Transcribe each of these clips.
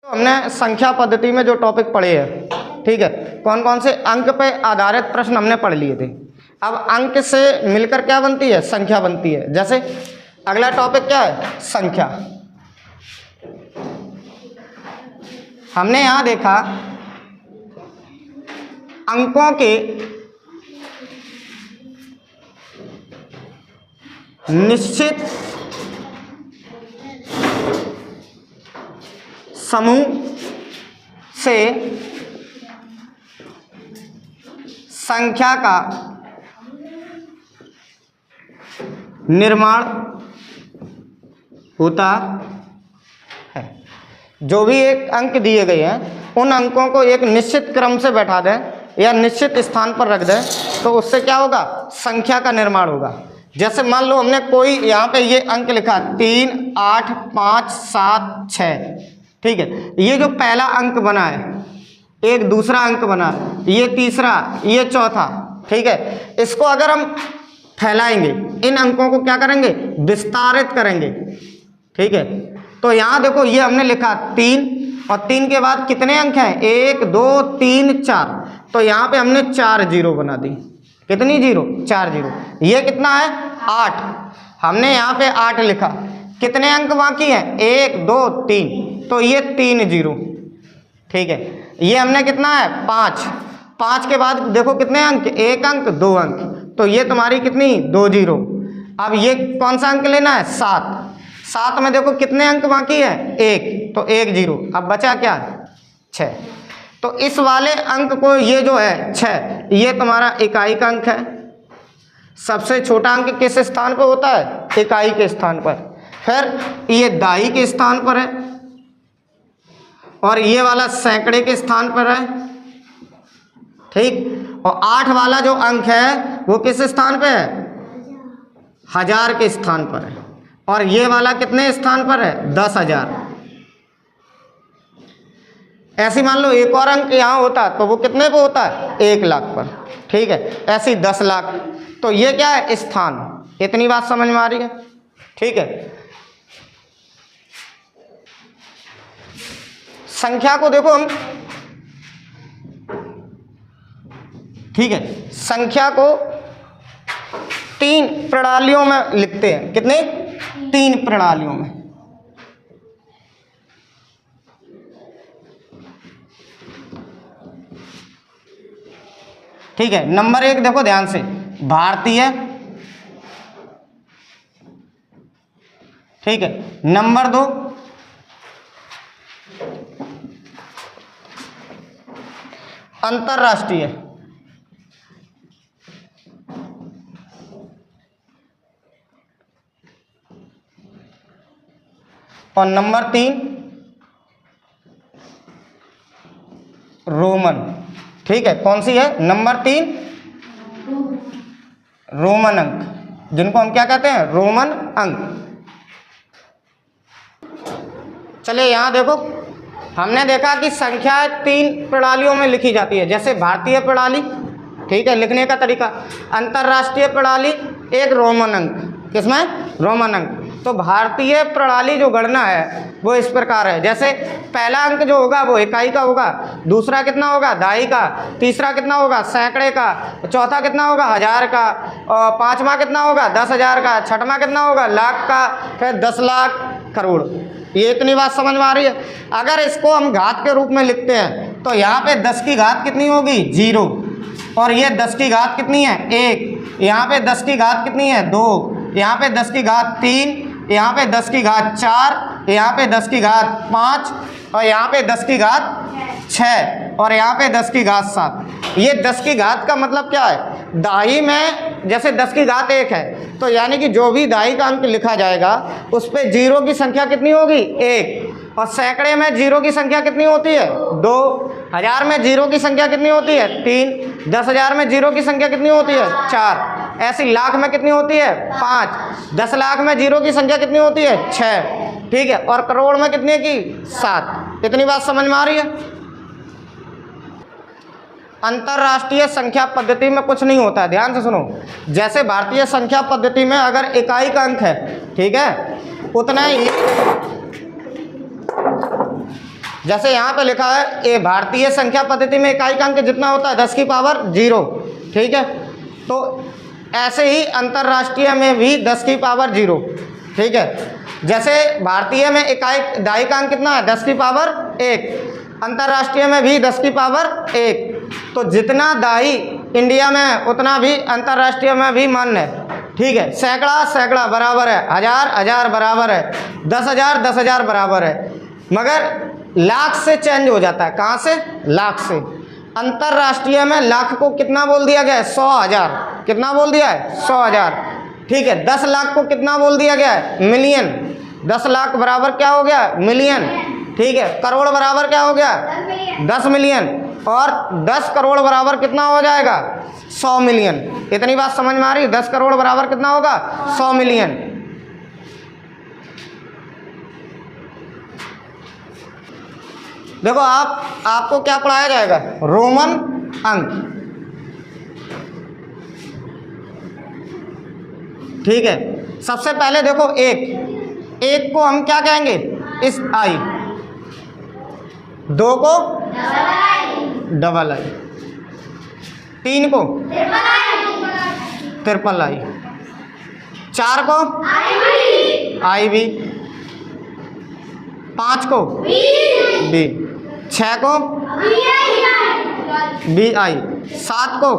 हमने संख्या पद्धति में जो टॉपिक पढ़े हैं, ठीक है, कौन कौन से अंक पे आधारित प्रश्न हमने पढ़ लिए थे। अब अंक से मिलकर क्या बनती है? संख्या बनती है। जैसे अगला टॉपिक क्या है? संख्या। हमने यहां देखा अंकों के निश्चित समूह से संख्या का निर्माण होता है। जो भी एक अंक दिए गए हैं उन अंकों को एक निश्चित क्रम से बैठा दें या निश्चित स्थान पर रख दें तो उससे क्या होगा? संख्या का निर्माण होगा। जैसे मान लो हमने कोई यहाँ पे ये अंक लिखा 3, 8, 5, 7, 6, ठीक है। ये जो पहला अंक बना है, एक दूसरा अंक बना, ये तीसरा, ये चौथा, ठीक है। इसको अगर हम फैलाएंगे, इन अंकों को क्या करेंगे? विस्तारित करेंगे, ठीक है। तो यहाँ देखो ये हमने लिखा 3 और 3 के बाद कितने अंक हैं? 1, 2, 3, 4। तो यहाँ पे हमने 4 जीरो बना दी। कितनी जीरो? 4 जीरो। ये कितना है? 8। हमने यहाँ पे 8 लिखा। कितने अंक बाकी हैं? 1, 2, 3। तो ये 3 जीरो, ठीक है। ये हमने कितना है? 5। 5 के बाद देखो कितने अंक? 1 अंक, 2 अंक। तो ये तुम्हारी कितनी? 2 जीरो। अब ये कौन सा अंक लेना है? 7। 7 में देखो कितने अंक बाकी है? 1। तो 1 जीरो। अब बचा क्या? 6। तो इस वाले अंक को, ये जो है 6, ये तुम्हारा इकाई का अंक है। सबसे छोटा अंक किस स्थान पर होता है? इकाई के स्थान पर। फिर ये दाई के स्थान पर है और ये वाला सैकड़े के स्थान पर है, ठीक। और 8 वाला जो अंक है वो किस स्थान पे है? 1000 के स्थान पर है। और ये वाला कितने स्थान पर है? 10,000। ऐसे मान लो एक और अंक यहाँ होता तो वो कितने पे होता है? 1 लाख पर, ठीक है। ऐसे 10 लाख। तो ये क्या है? स्थान। इतनी बात समझ में आ रही है, ठीक है। संख्या को देखो हम, ठीक है, संख्या को 3 प्रणालियों में लिखते हैं। कितने? 3 प्रणालियों में। ठीक है। नंबर 1 देखो ध्यान से, भारतीय, ठीक है। नंबर 2 अंतरराष्ट्रीय, और नंबर 3 रोमन, ठीक है। कौन सी है? नंबर 3 रोमन अंक, जिनको हम क्या कहते हैं? रोमन अंक। चलिए यहां देखो, हमने देखा कि संख्या 3 प्रणालियों में लिखी जाती है। जैसे भारतीय प्रणाली, ठीक है, लिखने का तरीका। अंतरराष्ट्रीय प्रणाली, एक रोमन अंक। किसमें? रोमन अंक। तो भारतीय प्रणाली जो गणना है वो इस प्रकार है। जैसे पहला अंक जो होगा वो इकाई का होगा, दूसरा कितना होगा? दाई का, तीसरा कितना होगा? सैकड़े का, चौथा कितना होगा? 1000 का, और पांचवा कितना होगा? 10,000 का, छठवां कितना होगा? लाख का, फिर 10 लाख, करोड़। ये इतनी बात समझ में आ रही है। अगर इसको हम घात के रूप में लिखते हैं तो यहाँ पे 10 की घात कितनी होगी? 0। और ये 10 की घात कितनी है? 1। यहाँ पे 10 की घात कितनी है? 2। यहाँ पे 10 की घात 3, यहाँ पे 10 की घात 4, यहाँ पे 10 की घात 5, और यहाँ पे 10 की घात 6, और यहाँ पे 10 की घात 7। ये 10 की घात का मतलब क्या है? दाई में जैसे 10 की घात 1 है, तो यानी कि जो भी दाई का अंक लिखा जाएगा उस पे जीरो की संख्या कितनी होगी? 1। और सैकड़े में जीरो की संख्या कितनी होती है? 2। 1000 में जीरो की संख्या कितनी होती है? 3। 10,000 में जीरो की संख्या कितनी होती है? 4। ऐसी लाख में कितनी होती है? 5। 10 लाख में जीरो की संख्या कितनी होती है? 6, ठीक है। और करोड़ में कितने की? 7। इतनी बात समझ में आ रही है। अंतरराष्ट्रीय संख्या पद्धति में कुछ नहीं होता है, ध्यान से सुनो। जैसे भारतीय संख्या पद्धति में अगर इकाई का अंक है, ठीक है, उतना ही जैसे यहाँ पे लिखा है ये भारतीय संख्या पद्धति में इकाई का अंक जितना होता है 10 की पावर 0, ठीक है। तो ऐसे ही अंतर्राष्ट्रीय में भी 10 की पावर 0, ठीक है। जैसे भारतीय में इकाई दाई का अंक कितना है 10 की पावर 1, अंतर्राष्ट्रीय में भी 10 की पावर 1। तो जितना दाई इंडिया में है उतना भी अंतर्राष्ट्रीय में भी मान्य है, ठीक है। सैकड़ा सैकड़ा बराबर है, हजार हजार बराबर है, 10,000 10,000 बराबर है, मगर लाख से चेंज हो जाता है। कहाँ से? लाख से। अंतर्राष्ट्रीय में लाख को कितना बोल दिया गया है? 100,000। कितना बोल दिया है? 100,000, ठीक है। 10 लाख को कितना बोल दिया गया है? मिलियन। 10 लाख बराबर क्या हो गया? मिलियन, ठीक है। करोड़ बराबर क्या हो गया? 10 मिलियन। और 10 करोड़ बराबर कितना हो जाएगा? 100 मिलियन। इतनी बात समझ में आ रही? 10 करोड़ बराबर कितना होगा? 100 मिलियन। देखो आपको क्या पढ़ाया जाएगा? रोमन अंक, ठीक है। सबसे पहले देखो एक को हम क्या कहेंगे? इस आई। 2 को डबल आई, 3 को ट्रिपल आई, 4 को आई बी, 5 को बी, 6 को बी आई, 7 को,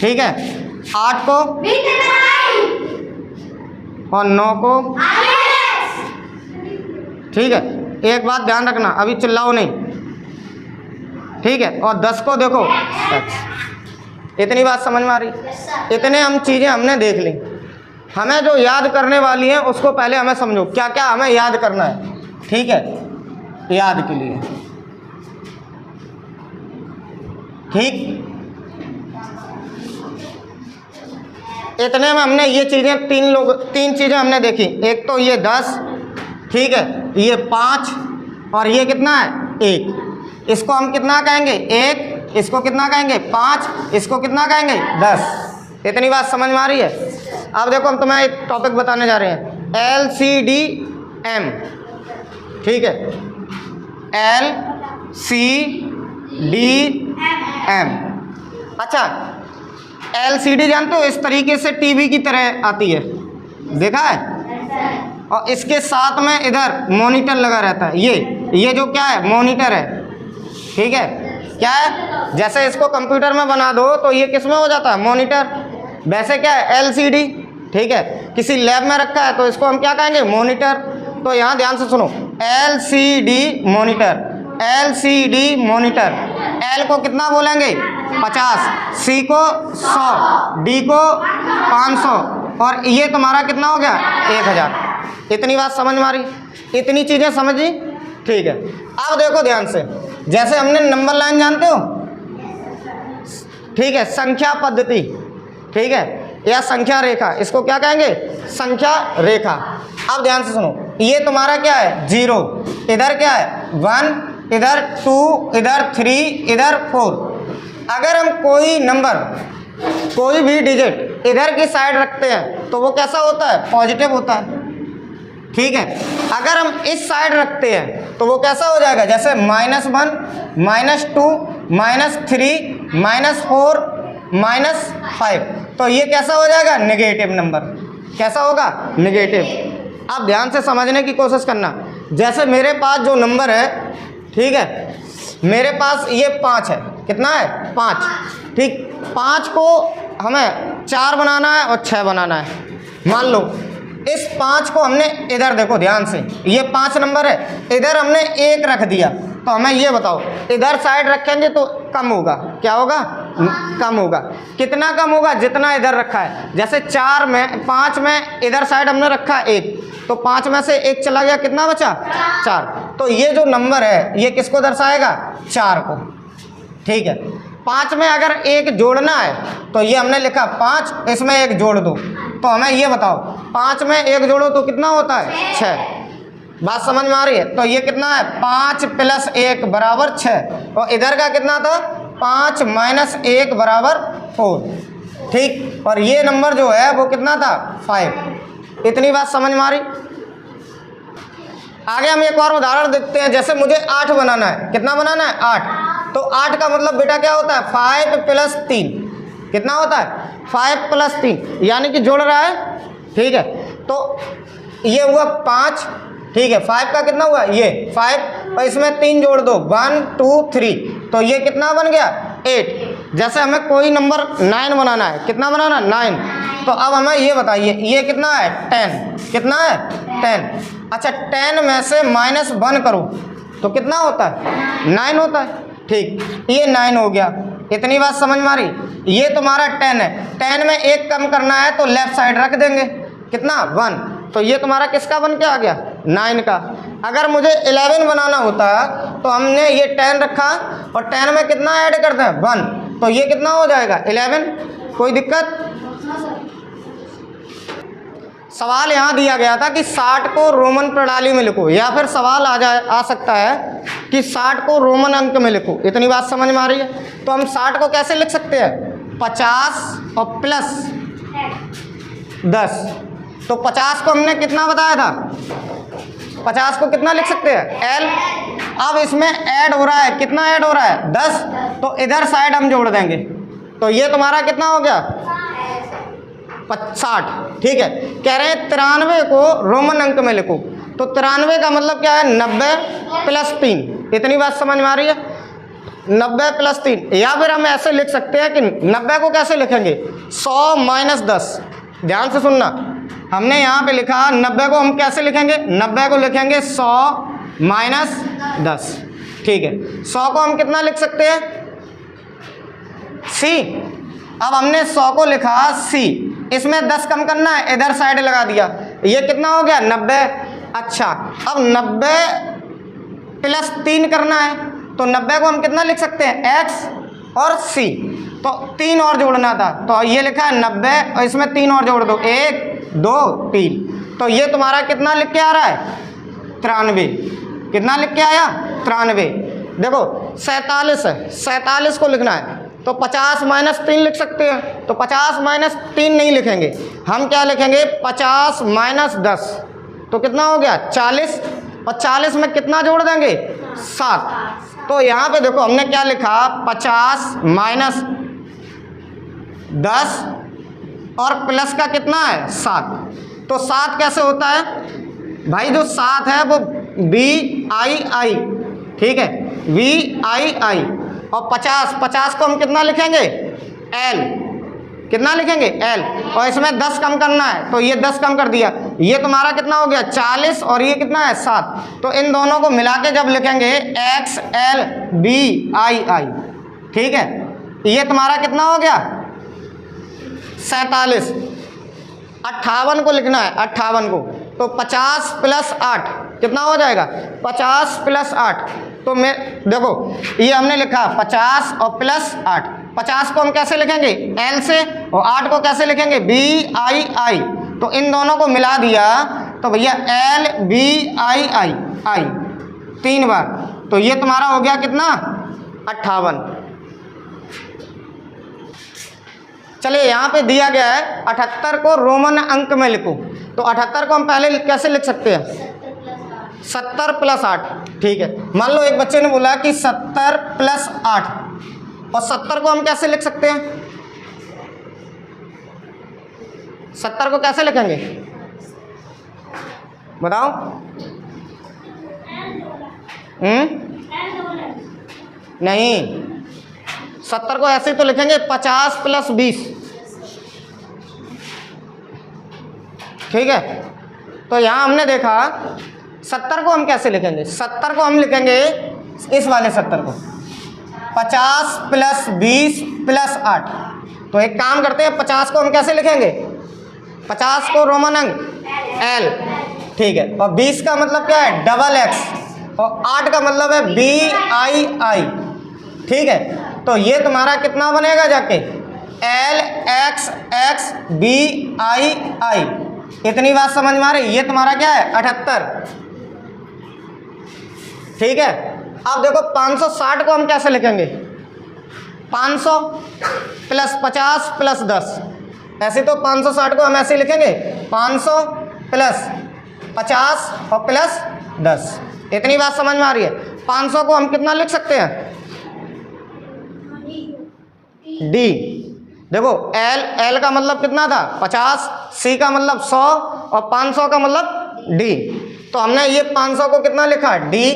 ठीक है, 8 को और 9 को, ठीक है। एक बात ध्यान रखना, अभी चिल्लाओ नहीं, ठीक है। और 10 को देखो एक्स। इतनी बात समझ में आ रही? इतने हम चीज़ें हमने देख ली। हमें जो याद करने वाली है उसको पहले हमें समझो क्या क्या हमें याद करना है, ठीक है। याद के लिए, ठीक। इतने में हमने ये चीज़ें तीन चीज़ें हमने देखी। एक तो ये 10, ठीक है, ये 5 और ये कितना है? 1। इसको हम कितना कहेंगे? 1। इसको कितना कहेंगे? 5। इसको कितना कहेंगे? 10। इतनी बात समझ में आ रही है? अब देखो हम तुम्हें एक टॉपिक बताने जा रहे हैं, LCDM, ठीक है। LCDM। अच्छा, LCD जानते हो? इस तरीके से टीवी की तरह आती है, देखा है? और इसके साथ में इधर मॉनिटर लगा रहता है। ये जो क्या है? मॉनिटर है, ठीक है। क्या है? जैसे इसको कंप्यूटर में बना दो तो ये किस में हो जाता है? मॉनिटर। वैसे क्या है? LCD, ठीक है। किसी लैब में रखा है तो इसको हम क्या कहेंगे? मॉनिटर। तो यहाँ ध्यान से सुनो, LCD monitor, LCD monitor. L को कितना बोलेंगे? 50, C को 100, D को 500 और ये तुम्हारा कितना हो गया? 1000। इतनी बात समझ में आ रही? इतनी चीज़ें समझी, ठीक है। अब देखो ध्यान से, जैसे हमने नंबर लाइन जानते हो, ठीक है, संख्या पद्धति, ठीक है, या संख्या रेखा, इसको क्या कहेंगे? संख्या रेखा। अब ध्यान से सुनो, ये तुम्हारा क्या है? 0, इधर क्या है? 1, इधर 2, इधर 3, इधर 4। अगर हम कोई नंबर, कोई भी डिजिट इधर की साइड रखते हैं तो वो कैसा होता है? पॉजिटिव होता है, ठीक है। अगर हम इस साइड रखते हैं तो वो कैसा हो जाएगा? जैसे -1, -2, -3, -4, -5, तो ये कैसा हो जाएगा? Negative number. कैसा होगा? नेगेटिव। अब ध्यान से समझने की कोशिश करना। जैसे मेरे पास जो नंबर है, ठीक है, मेरे पास ये 5 है। कितना है? 5, ठीक। 5 को हमें 4 बनाना है और 6 बनाना है। मान लो इस 5 को हमने इधर, देखो ध्यान से, ये 5 नंबर है, इधर हमने 1 रख दिया, तो हमें ये बताओ इधर साइड रखेंगे तो कम होगा। क्या होगा? कम होगा। कितना कम होगा? जितना इधर रखा है। जैसे 5 में इधर साइड हमने रखा 1, तो 5 में से 1 चला गया, कितना बचा? 4। तो ये जो नंबर है ये किसको दर्शाएगा? 4 को, ठीक है। 5 में अगर 1 जोड़ना है तो ये हमने लिखा 5, इसमें 1 जोड़ दो, तो हमें ये बताओ 5 में 1 जोड़ो तो कितना होता है? 6। बात समझ में आ रही है? तो ये कितना है? 5 + 1 = 6। और इधर का कितना था? 5 - 1 = 4, ठीक। और ये नंबर जो है वो कितना था? 5। इतनी बात समझ में आ रही? आगे हम एक और उदाहरण देखते हैं। जैसे मुझे 8 बनाना है, कितना बनाना है 8, तो 8 का मतलब बेटा क्या होता है 5 + 3, कितना होता है 5 + 3, यानी कि जोड़ रहा है, ठीक है। तो ये हुआ 5, ठीक है, 5 का कितना हुआ ये 5, और इसमें 3 जोड़ दो 1 2 3, तो ये कितना बन गया 8। जैसे हमें कोई नंबर 9 बनाना है, कितना बनाना है 9, तो अब हमें ये बताइए ये कितना है 10, कितना है 10। अच्छा 10 में से -1 करूँ तो कितना होता है 9 होता है, ठीक, ये 9 हो गया। इतनी बात समझ में आ रही। ये तुम्हारा 10 है, 10 में 1 कम करना है तो लेफ्ट साइड रख देंगे, कितना 1, तो ये तुम्हारा किसका बन के आ गया 9 का। अगर मुझे 11 बनाना होता तो हमने ये 10 रखा और 10 में कितना ऐड करते हैं 1, तो ये कितना हो जाएगा 11। कोई दिक्कत? सवाल यहाँ दिया गया था कि 60 को रोमन प्रणाली में लिखो, या फिर सवाल आ सकता है कि 60 को रोमन अंक में लिखो। इतनी बात समझ में आ रही है। तो हम 60 को कैसे लिख सकते हैं 50 और प्लस 10, तो 50 को हमने कितना बताया था 50 को कितना लिख सकते हैं L। अब इसमें ऐड हो रहा है, कितना ऐड हो रहा है 10, तो इधर साइड हम जोड़ देंगे, तो ये तुम्हारा कितना हो गया 60, ठीक है। कह रहे हैं 93 को रोमन अंक में लिखो, तो 93 का मतलब क्या है 90 + 3। इतनी बात समझ में आ रही है 90 + 3, या फिर हम ऐसे लिख सकते हैं कि 90 को कैसे लिखेंगे 100 - 10। ध्यान से सुनना, हमने यहाँ पे लिखा 90 को हम कैसे लिखेंगे 90 को लिखेंगे 100 - 10, ठीक है। 100 को हम कितना लिख सकते हैं C। अब हमने 100 को लिखा C, इसमें 10 कम करना है, इधर साइड लगा दिया, ये कितना हो गया 90। अच्छा अब 90 + 3 करना है, तो 90 को हम कितना लिख सकते हैं X और C, तो 3 और जोड़ना था, तो ये लिखा है 90 और इसमें 3 और जोड़ दो 1 2 3, तो ये तुम्हारा कितना लिख के आ रहा है 93। कितना लिख के आया 93। देखो 47 है, 47 को लिखना है तो 50 - 3 लिख सकते हैं, तो 50 - 3 नहीं लिखेंगे, हम क्या लिखेंगे 50 - 10, तो कितना हो गया 40, और 40 में कितना जोड़ देंगे 7। तो यहाँ पे देखो हमने क्या लिखा 50 - 10 और प्लस का कितना है 7, तो 7 कैसे होता है भाई, जो 7 है वो VII, ठीक है VII, और 50 को हम कितना लिखेंगे L, कितना लिखेंगे L, और इसमें 10 कम करना है, तो ये 10 कम कर दिया, ये तुम्हारा कितना हो गया 40 और ये कितना है 7, तो इन दोनों को मिला के जब लिखेंगे XLBII, ठीक है, ये तुम्हारा कितना हो गया 47। 58 को लिखना है 58 को, तो 50 + 8 कितना हो जाएगा 50 + 8, तो मैं देखो ये हमने लिखा 50 और प्लस 8। 50 को हम कैसे लिखेंगे L से, और 8 को कैसे लिखेंगे BII, तो इन दोनों को मिला दिया तो भैया LBII 3 बार, तो ये तुम्हारा हो गया कितना 58। चलिए यहाँ पे दिया गया है 78 को रोमन अंक में लिखो, तो 78 को हम पहले कैसे लिख सकते हैं 70 + 8, ठीक है। मान लो एक बच्चे ने बोला कि 70 + 8, और 70 को हम कैसे लिख सकते हैं 70 को कैसे लिखेंगे बताओ। नहीं 70 को ऐसे तो लिखेंगे 50 + 20, ठीक है। तो यहाँ हमने देखा 70 को हम कैसे लिखेंगे, 70 को हम लिखेंगे इस वाले 70 को 50 + 20 + 8, तो एक काम करते हैं 50 को हम कैसे लिखेंगे 50 को रोमन अंक L, ठीक है, और 20 का मतलब क्या है XX, और 8 का मतलब है BII, ठीक है। तो ये तुम्हारा कितना बनेगा जाके LXXBII। इतनी बात समझ में आ रही, ये तुम्हारा क्या है 78, ठीक है। अब देखो 560 को हम कैसे लिखेंगे 500 + 50 + 10, ऐसे तो 560 को हम ऐसे लिखेंगे 500 + 50 और प्लस 10। इतनी बात समझ में आ रही है। 500 को हम कितना लिख सकते हैं? डी। देखो एल का मतलब कितना था? 50, सी का मतलब 100 और 500 का मतलब डी। तो हमने ये 500 को कितना लिखा? डी,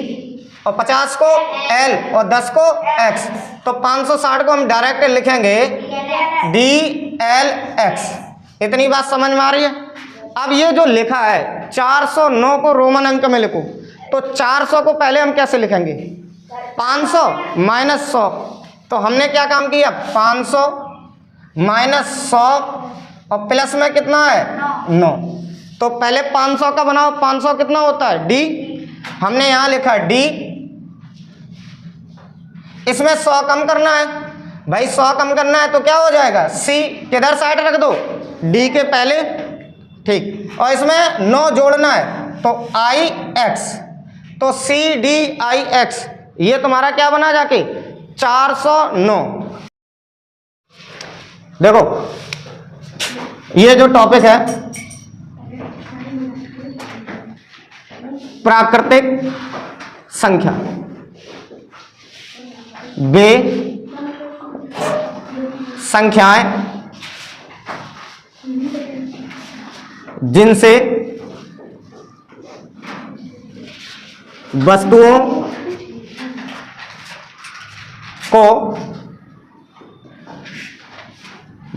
और 50 को एल और 10 को एक्स। तो 560 को हम डायरेक्ट लिखेंगे डी एल एक्स। इतनी बात समझ में आ रही है। अब ये जो लिखा है 409 को रोमन अंक में लिखो, तो 400 को पहले हम कैसे लिखेंगे? 500 माइनस 100। तो हमने क्या काम किया? 500 माइनस 100 और प्लस में कितना है? 9। तो पहले 500 का बनाओ। 500 कितना होता है? डी। हमने यहां लिखा डी, इसमें 100 कम करना है भाई। 100 कम करना है तो क्या हो जाएगा? सी किधर साइड रख दो? डी के पहले, ठीक। और इसमें 9 जोड़ना है तो आई एक्स। तो सी डी आई एक्स, ये तुम्हारा क्या बना जाके? 409। देखो ये जो टॉपिक है प्राकृतिक संख्या, वे संख्याएं जिनसे वस्तुओं को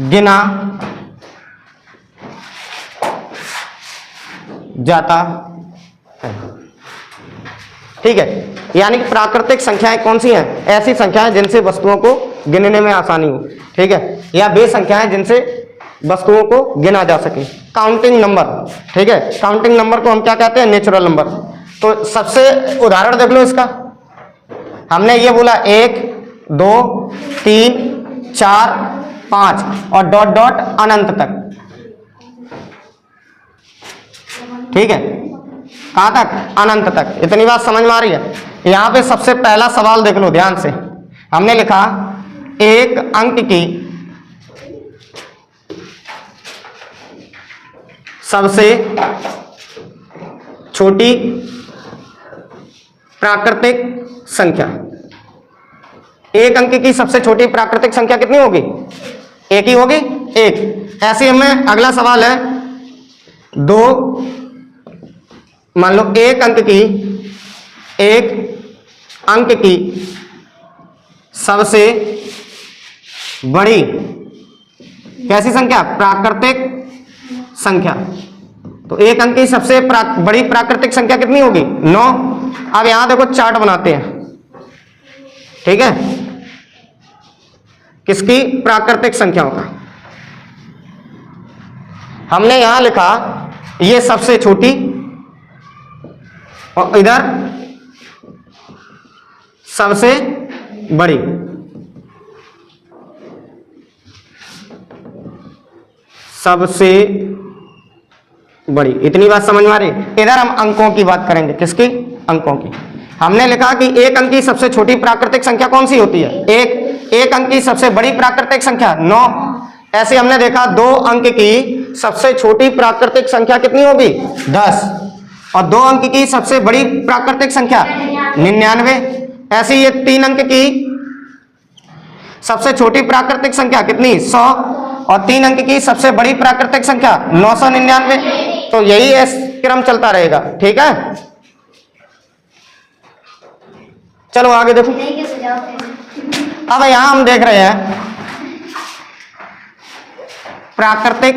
गिना जाता है। ठीक है, यानी कि प्राकृतिक संख्याएं कौन सी हैं? ऐसी संख्याएं जिनसे वस्तुओं को गिनने में आसानी हो। ठीक है, या वे संख्याएं जिनसे वस्तुओं को गिना जा सके। काउंटिंग नंबर, ठीक है, काउंटिंग नंबर को हम क्या कहते हैं? Natural number. तो सबसे उदाहरण देख लो इसका। हमने ये बोला 1 2 3 4 5 और डॉट डॉट अनंत तक। ठीक है, कहां तक? अनंत तक। इतनी बात समझ में आ रही है। यहां पे सबसे पहला सवाल देख लो ध्यान से। हमने लिखा एक अंक की सबसे छोटी प्राकृतिक संख्या। एक अंक की सबसे छोटी प्राकृतिक संख्या कितनी होगी? एक ही होगी, एक। ऐसे हमें अगला सवाल है 2, मान लो एक अंक की सबसे बड़ी कैसी संख्या? प्राकृतिक संख्या। तो एक अंक की सबसे बड़ी प्राकृतिक संख्या कितनी होगी? 9। अब यहां देखो चार्ट बनाते हैं। ठीक है, किसकी? प्राकृतिक संख्याओं का। हमने यहां लिखा ये सबसे छोटी और इधर सबसे बड़ी। सबसे बड़ी, इतनी बात समझ में आ रही। इधर हम अंकों की बात करेंगे। किसकी? अंकों की। हमने लिखा कि एक अंक की सबसे छोटी प्राकृतिक संख्या कौन सी होती है? एक अंक की सबसे बड़ी प्राकृतिक संख्या 9। ऐसे हमने देखा 2 अंक की सबसे छोटी प्राकृतिक संख्या कितनी होगी? 10। और 2 अंक की सबसे बड़ी प्राकृतिक संख्या 99। ऐसे ये 3 अंक की सबसे छोटी प्राकृतिक संख्या कितनी? 100। और 3 अंक की सबसे बड़ी प्राकृतिक संख्या 999। तो यही क्रम चलता रहेगा। ठीक है, चलो आगे देखो। अब यहां हम देख रहे हैं प्राकृतिक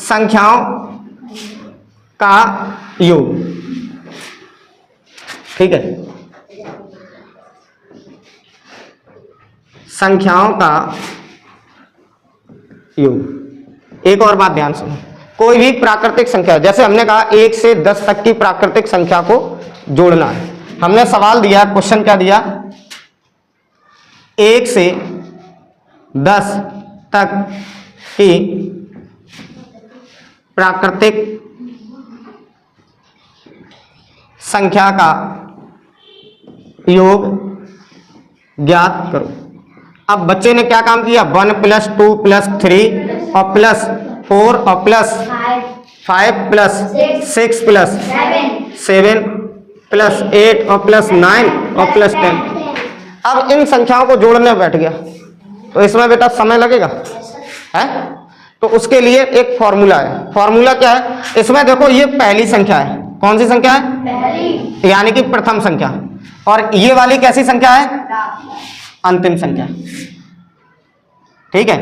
संख्याओं का योग। ठीक है, संख्याओं का योग। एक और बात ध्यान सुनो, कोई भी प्राकृतिक संख्या, जैसे हमने कहा 1 से 10 तक की प्राकृतिक संख्या को जोड़ना है। हमने सवाल दिया, क्वेश्चन क्या दिया? 1 से 10 तक की प्राकृतिक संख्या का योग ज्ञात करो। अब बच्चे ने क्या काम किया? 1 + 2 + 3 और +4 और 5 प्लस 6 प्लस 7 प्लस 8 और प्लस 9 और प्लस 10। अब इन संख्याओं को जोड़ने बैठ गया तो इसमें बेटा समय लगेगा है, तो उसके लिए एक फॉर्मूला है। फॉर्मूला क्या है? इसमें देखो ये पहली संख्या है। कौन सी संख्या है? पहली, यानी कि प्रथम संख्या। और ये वाली कैसी संख्या है? अंतिम संख्या। ठीक है,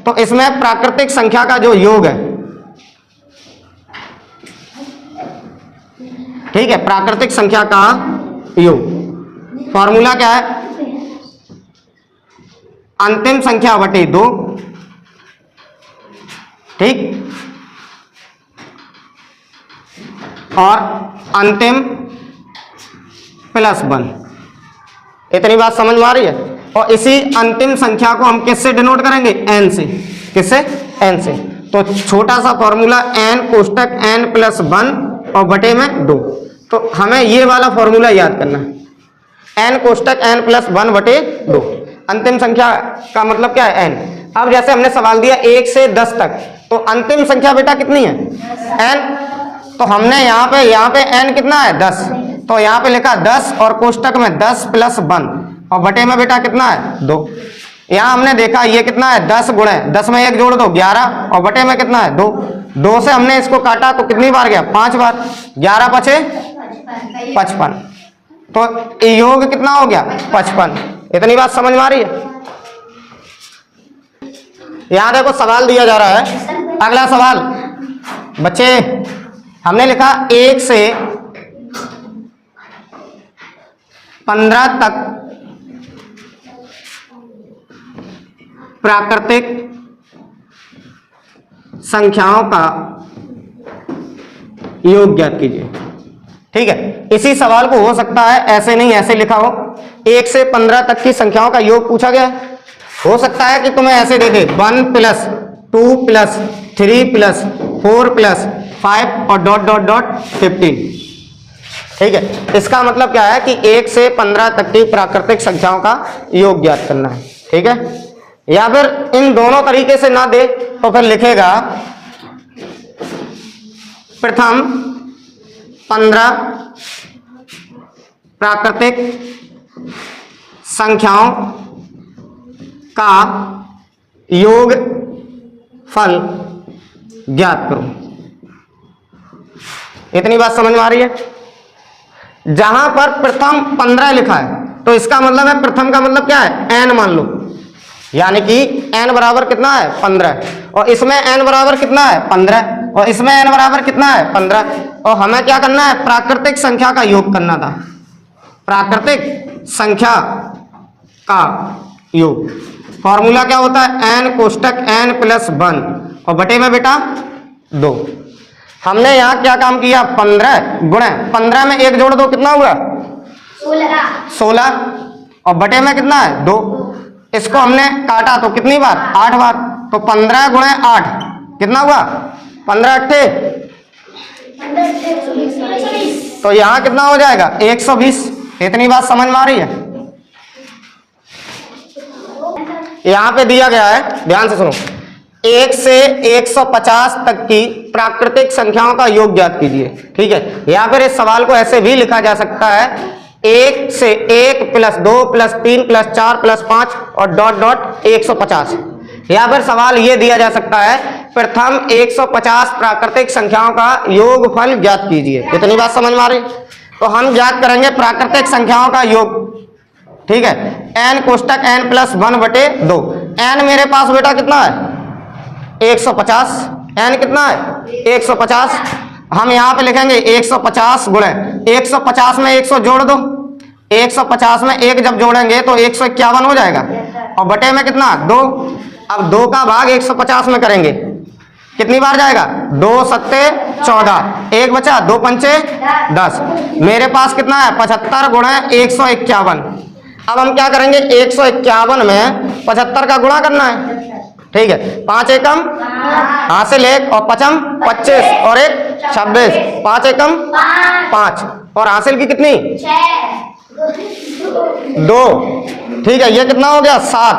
तो इसमें प्राकृतिक संख्या का जो योग है, ठीक है, प्राकृतिक संख्या का योग, फॉर्मूला क्या है? अंतिम संख्या बटे 2, ठीक, और अंतिम प्लस 1। इतनी बात समझ में आ रही है? और इसी अंतिम संख्या को हम किससे डिनोट करेंगे? n से। किससे? n से। तो छोटा सा फॉर्मूला n कोष्टक n प्लस 1 और बटे में 2। तो हमें ये वाला फॉर्मूला याद करना है, n कोष्टक n प्लस 1 बटे 2। अंतिम संख्या का मतलब क्या है? n। अब जैसे हमने सवाल दिया 1 से 10 तक, तो अंतिम संख्या बेटा कितनी है? n। तो हमने यहाँ पे n कितना है? 10। तो यहाँ पे लिखा 10 और कोष्टक में 10 प्लस 1 और बटे में बेटा कितना है? 2। यहाँ हमने देखा ये कितना है? 10 गुणे 10 में 1 जोड़ दो 11 और बटे में कितना है? 2। 2 से हमने इसको काटा तो कितनी बार गया? 5 बार। 11 पचे 55। तो योग कितना हो गया? 55। इतनी बात समझ में आ रही है? यहां देखो सवाल दिया जा रहा है। अगला सवाल बच्चे, हमने लिखा 1 से 15 तक प्राकृतिक संख्याओं का योग ज्ञात कीजिए। ठीक है, इसी सवाल को हो सकता है ऐसे नहीं ऐसे लिखा हो। 1 से 15 तक की संख्याओं का योग पूछा गया है। हो सकता है कि तुम्हें ऐसे दे दे 1 प्लस 2 प्लस 3 प्लस 4 प्लस 5 और डॉट डॉट डॉट 15। ठीक है, इसका मतलब क्या है कि 1 से 15 तक की प्राकृतिक संख्याओं का योग ज्ञात करना है। ठीक है, या फिर इन दोनों तरीके से ना दे तो फिर लिखेगा प्रथम 15 प्राकृतिक संख्याओं का योग फल ज्ञात करो। इतनी बात समझ में आ रही है? जहां पर प्रथम 15 लिखा है तो इसका मतलब है प्रथम का मतलब क्या है? n मान लो, यानी कि n बराबर कितना है? 15। और इसमें n बराबर कितना है? 15। और इसमें n बराबर कितना है? 15। और हमें क्या करना है? प्राकृतिक संख्या का योग करना था। प्राकृतिक संख्या का योग फॉर्मूला क्या होता है? n कोष्टक n प्लस 1 और बटे में बेटा 2। हमने यहाँ क्या काम किया? 15 गुणे 15 में 1 जोड़ दो कितना हुआ? 16 और बटे में कितना है? 2। इसको हमने काटा तो कितनी बार? 8 बार। तो 15 गुणे 8 कितना हुआ? 15 अट्ठे, तो यहाँ कितना हो जाएगा? 120। इतनी बात समझ में आ रही है? यहाँ पे दिया गया है, ध्यान से सुनो, 1 से 150 तक की प्राकृतिक संख्याओं का योग ज्ञात कीजिए। ठीक है, या फिर इस सवाल को ऐसे भी लिखा जा सकता है 1 से 1 प्लस 2 प्लस 3 प्लस 4 प्लस 5 और डॉट डॉट 150। या फिर सवाल ये दिया जा सकता है प्रथम 150 प्राकृतिक संख्याओं का योगफल ज्ञात कीजिए। इतनी बात समझ में आ रही? तो हम ज्ञात करेंगे प्राकृतिक संख्याओं का योग। ठीक है, n कोष्टक n प्लस 1 बटे 2। n मेरे पास बेटा कितना है? 150। n कितना है? 150। हम यहाँ पे लिखेंगे 150 गुणे 150 में 100 जोड़ दो। 150 में 1 जब जोड़ेंगे तो 151 हो जाएगा और बटे में कितना? 2। अब 2 का भाग 150 में करेंगे, कितनी बार जाएगा? 2 सत्ते 14, 1 बचा, 2 पंचे 10। मेरे पास कितना है? 75 गुणे 151। अब हम क्या करेंगे? 151 में 75 का गुणा करना है। ठीक है, 5 एकम हासिल 1 और 5m 25 और 1 26। 5 एकम 5 और हासिल की कितनी? 2। ठीक है, ये कितना हो गया? 7।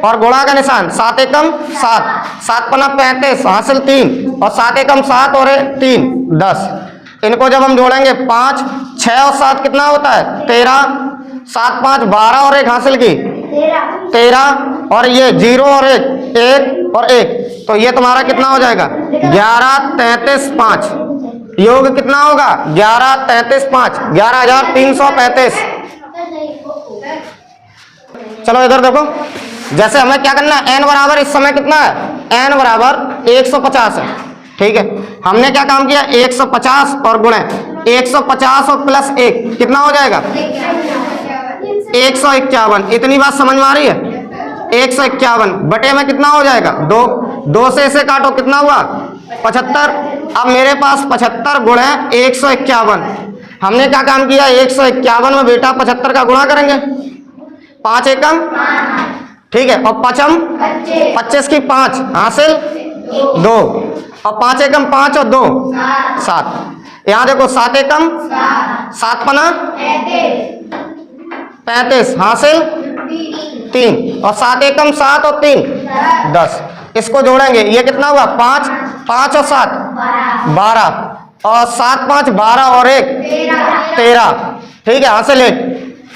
और गुणा का निशान, 7 एकम 7, 7 पना 35, हासिल 3, और 7 एकम 7 और 3 10। इनको जब हम जोड़ेंगे 5, 6 और 7 कितना होता है 13, 7 5 12 और 1 हासिल की 13, और ये 0 और 1 1 और 1, तो ये तुम्हारा कितना हो जाएगा 11 33 5। योग कितना होगा 11 33 5, 11,335। चलो इधर देखो, जैसे हमें क्या करना है, n बराबर इस समय कितना है, n बराबर 150 है। ठीक है, हमने क्या काम किया 150 और गुणे 150 और प्लस 1 कितना हो जाएगा 151। इतनी बात समझ में आ रही है। 151 बटे में कितना हो जाएगा 2, 2 से इसे काटो कितना हुआ 75। अब मेरे पास 75 गुणे 151, हमने क्या काम किया 151 में बेटा 75 का गुणा करेंगे, 5 एकम, ठीक है, और 5m 25 की 5 हासिल 2, और 5 एकम 5 और 2 7। यहां देखो 7 एकम 7 पना 35 हासिल 3, और 7 एकम 7 और 3 10। इसको जोड़ेंगे, ये कितना हुआ 5, 5 और 7 12, और 7 5 12 और 1 13, ठीक है, हासिल 1,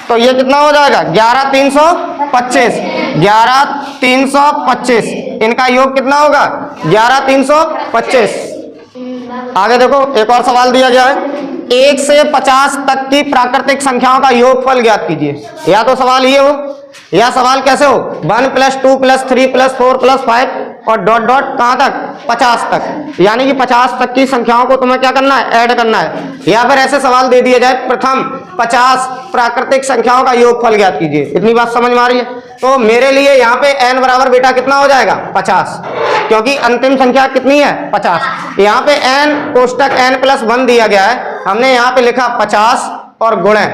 तो ये कितना हो जाएगा 11,325, 11,325। इनका योग कितना होगा 11,325। आगे देखो, एक और सवाल दिया गया है, 1 से 50 तक की प्राकृतिक संख्याओं का योगफल ज्ञात कीजिए। या तो सवाल ये हो, या सवाल कैसे हो 1 + 2 + 3 + 4 + 5 और डॉट डॉट कहां तक 50 तक, यानी कि 50 तक की संख्याओं को तुम्हें क्या करना है ऐड करना है। या फिर ऐसे सवाल दे दिया जाए, प्रथम 50 प्राकृतिक संख्याओं का योगफल ज्ञात कीजिए। इतनी बात समझ में आ रही है। तो मेरे लिए यहाँ पे n बराबर बेटा कितना हो जाएगा 50, क्योंकि अंतिम संख्या कितनी है 50। यहाँ पे n कोष्टक n+1 दिया गया है, हमने यहाँ पे लिखा 50 और गुणे,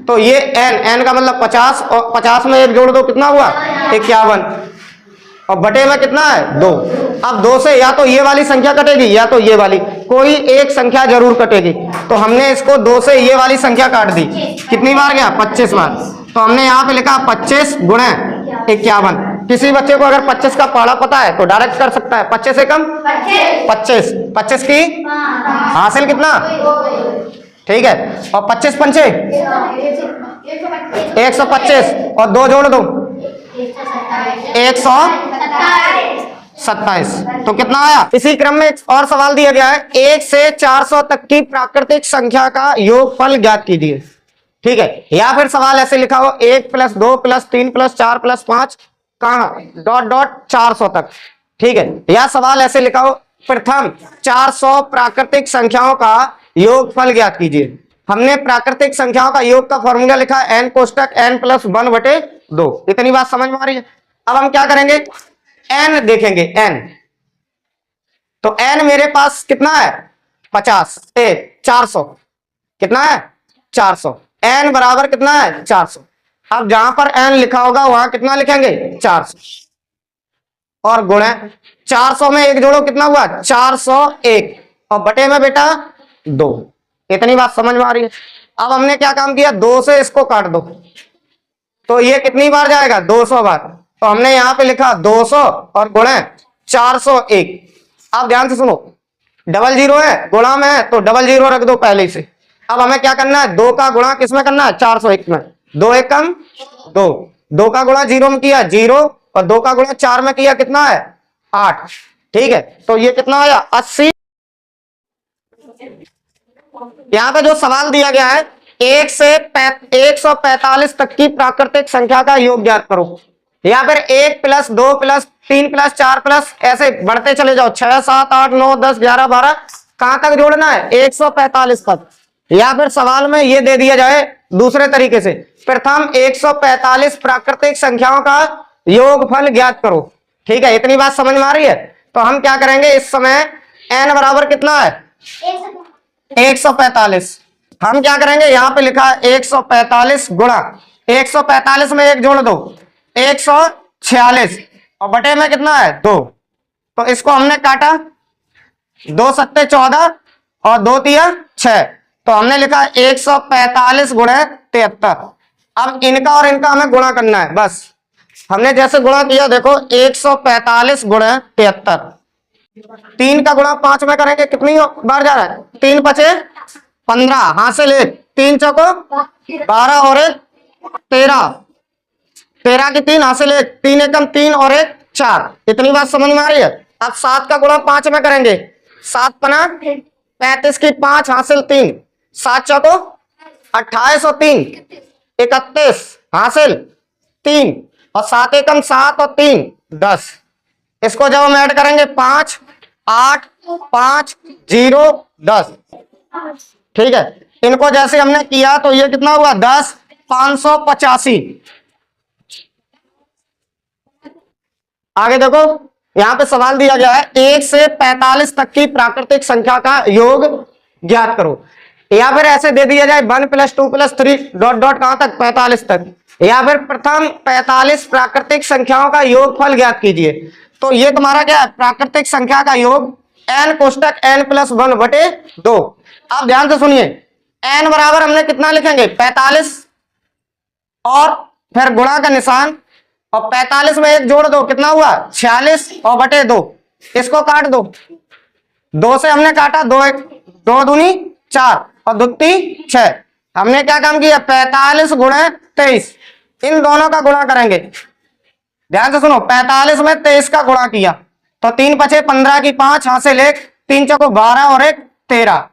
तो ये n का मतलब 50, और 50 में 1 जोड़ दो कितना हुआ 51, और बटे में कितना है 2। अब 2 से या तो ये वाली संख्या कटेगी या तो ये वाली, कोई एक संख्या जरूर कटेगी। तो हमने इसको 2 से ये वाली संख्या काट दी, कितनी बार गया 25 बार। तो हमने यहाँ पे लिखा 25 गुणे 51। किसी बच्चे को अगर 25 का पढ़ा पता है तो डायरेक्ट कर सकता है, 25 से कम 25, 25 की हासिल कितना, ठीक है, और 25 पंचे 125, और 2 जोड़ दो 127, तो कितना आया। इसी क्रम में एक और सवाल दिया गया है, 1 से 400 तक की प्राकृतिक संख्या का योगफल ज्ञात कीजिए। ठीक है, या फिर सवाल ऐसे लिखा हो 1 + 2 + 3 + 4 + 5 कहां डॉट डॉट 400 तक। ठीक है, या सवाल ऐसे लिखा हो प्रथम 400 प्राकृतिक संख्याओं का योगफल ज्ञात कीजिए। हमने प्राकृतिक संख्याओं का योग का फॉर्मूला लिखा n कोष्टक n+1 बटे 2। इतनी बात समझ में आ रही है। अब हम क्या करेंगे n देखेंगे, n तो n मेरे पास कितना है 50 400 कितना है 400, n बराबर कितना है 400। अब जहां पर n लिखा होगा वहां कितना लिखेंगे 400, और गुणे 400 में 1 जोड़ो कितना हुआ 401, और बटे में बेटा 2। इतनी बात समझ में आ रही है। अब हमने क्या काम किया 2 से इसको काट दो, तो ये कितनी बार जाएगा 200 बार। तो हमने यहां पे लिखा 200 और गुणे 401। अब ध्यान से सुनो, डबल जीरो है गुणा में है तो डबल जीरो रख दो पहले से। अब हमें क्या करना है 2 का गुणा किस में करना है 401 में, 2 एकम 2, 2 का गुणा 0 में किया 0, और 2 का गुणा 4 में किया कितना है 8। ठीक है, तो ये कितना आया 80। यहां पे जो सवाल दिया गया है 1 से 145 तक की प्राकृतिक संख्या का योग ज्ञात करो। या फिर 1 + 2 + 3 + 4 + ऐसे बढ़ते चले जाओ 6 7 8 9 10 11 12 कहां तक जोड़ना है 145 तक। या फिर सवाल में ये दे दिया जाए दूसरे तरीके से, प्रथम 145 प्राकृतिक संख्याओं का योगफल ज्ञात करो। ठीक है, इतनी बात समझ में आ रही है। तो हम क्या करेंगे इस समय n बराबर कितना है 145। हम क्या करेंगे यहाँ पे लिखा 145 गुणा 145 में 1 जोड़ दो 146, और बटे में कितना है 2। तो इसको हमने काटा 2 सत्ते 14 और 2 तिया 6, तो हमने लिखा 145 गुणे 73। अब इनका और इनका हमें गुणा करना है बस। हमने जैसे गुणा किया, देखो 145 गुणा 73, 3 का गुणा 5 में करेंगे, कितनी बार जा रहा है, 3 पचे 15, हासिल 1, 3 चौको 12 और 1 13, 13 की 3 हासिल 1, 3 एकम 3 और 1 4। इतनी बात समझ में आ रही है। अब 7 का गुणा 5 में करेंगे, 7 पना 35 की 5 हासिल 3, 7 चौको 28 और 3 31 हासिल 3, और 7 एकम 7 और 3 10। इसको जब हम ऐड करेंगे 5 8 5 0 10, ठीक है। इनको जैसे हमने किया तो ये कितना हुआ 10 585। आगे देखो, यहां पे सवाल दिया गया है 1 से 45 तक की प्राकृतिक संख्या का योग ज्ञात करो, या फिर ऐसे दे दिया जाए 1 + 2 + 3 डॉट डॉट कहां तक 45 तक, या फिर प्रथम 45 प्राकृतिक संख्याओं का योगफल ज्ञात कीजिए। तो ये तुम्हारा क्या है, प्राकृतिक संख्या का योग n कोष्टक n + 1 बटे 2। आप ध्यान से सुनिए, n बराबर हमने कितना लिखेंगे 45, और फिर गुणा का निशान, और 45 में 1 जोड़ दो, कितना हुआ 46 और बटे 2। इसको काट दो, 2 से हमने काटा, 2 2 दूनी 4 और 2 6। हमने क्या काम किया 45 गुणे 23, इन दोनों का गुणा करेंगे। ध्यान से सुनो, 45 में 23 का गुणा किया तो 3 पचे 15 की 5 हासिल 1, 3 चौको 12 और 1 13,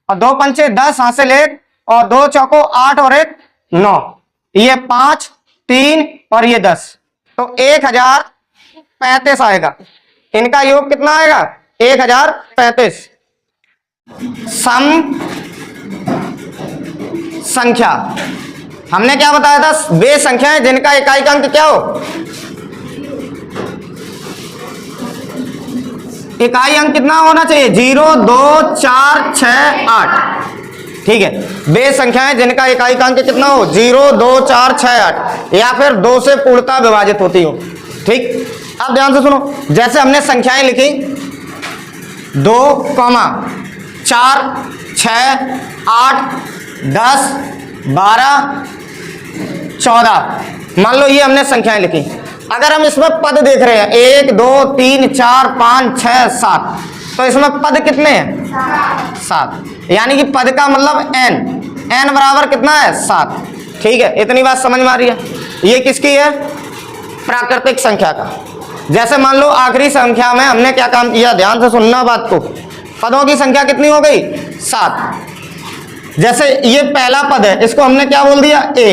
और 2 पंचे 10 हासिल 1, और 2 चौको 8 और 1 9, ये 5 3 और ये 10, तो 1035 आएगा। इनका योग कितना आएगा 1035। सम संख्या हमने क्या बताया था, वे संख्याएं जिनका इकाई का अंक क्या हो, इकाई अंक कितना होना चाहिए 0 2 4 6 8, ठीक है। वे संख्याएं जिनका इकाई का अंक कितना हो 0 2 4 6 8, या फिर 2 से पूर्णतः विभाजित होती हो, ठीक। अब ध्यान से सुनो, जैसे हमने संख्याएं लिखी 2, 4 6 8 10 12 14, मान लो ये हमने संख्याएं लिखी। अगर हम इसमें पद देख रहे हैं 1 2 3 4 5 6 7, तो इसमें पद कितने हैं 7, यानी कि पद का मतलब n बराबर कितना है 7, ठीक है। इतनी बात समझ में आ रही है। ये किसकी है, प्राकृतिक संख्या का। जैसे मान लो आखिरी संख्या में हमने क्या काम किया, ध्यान से सुनना बात को, पदों की संख्या कितनी हो गई 7। जैसे ये पहला पद है, इसको हमने क्या बोल दिया a,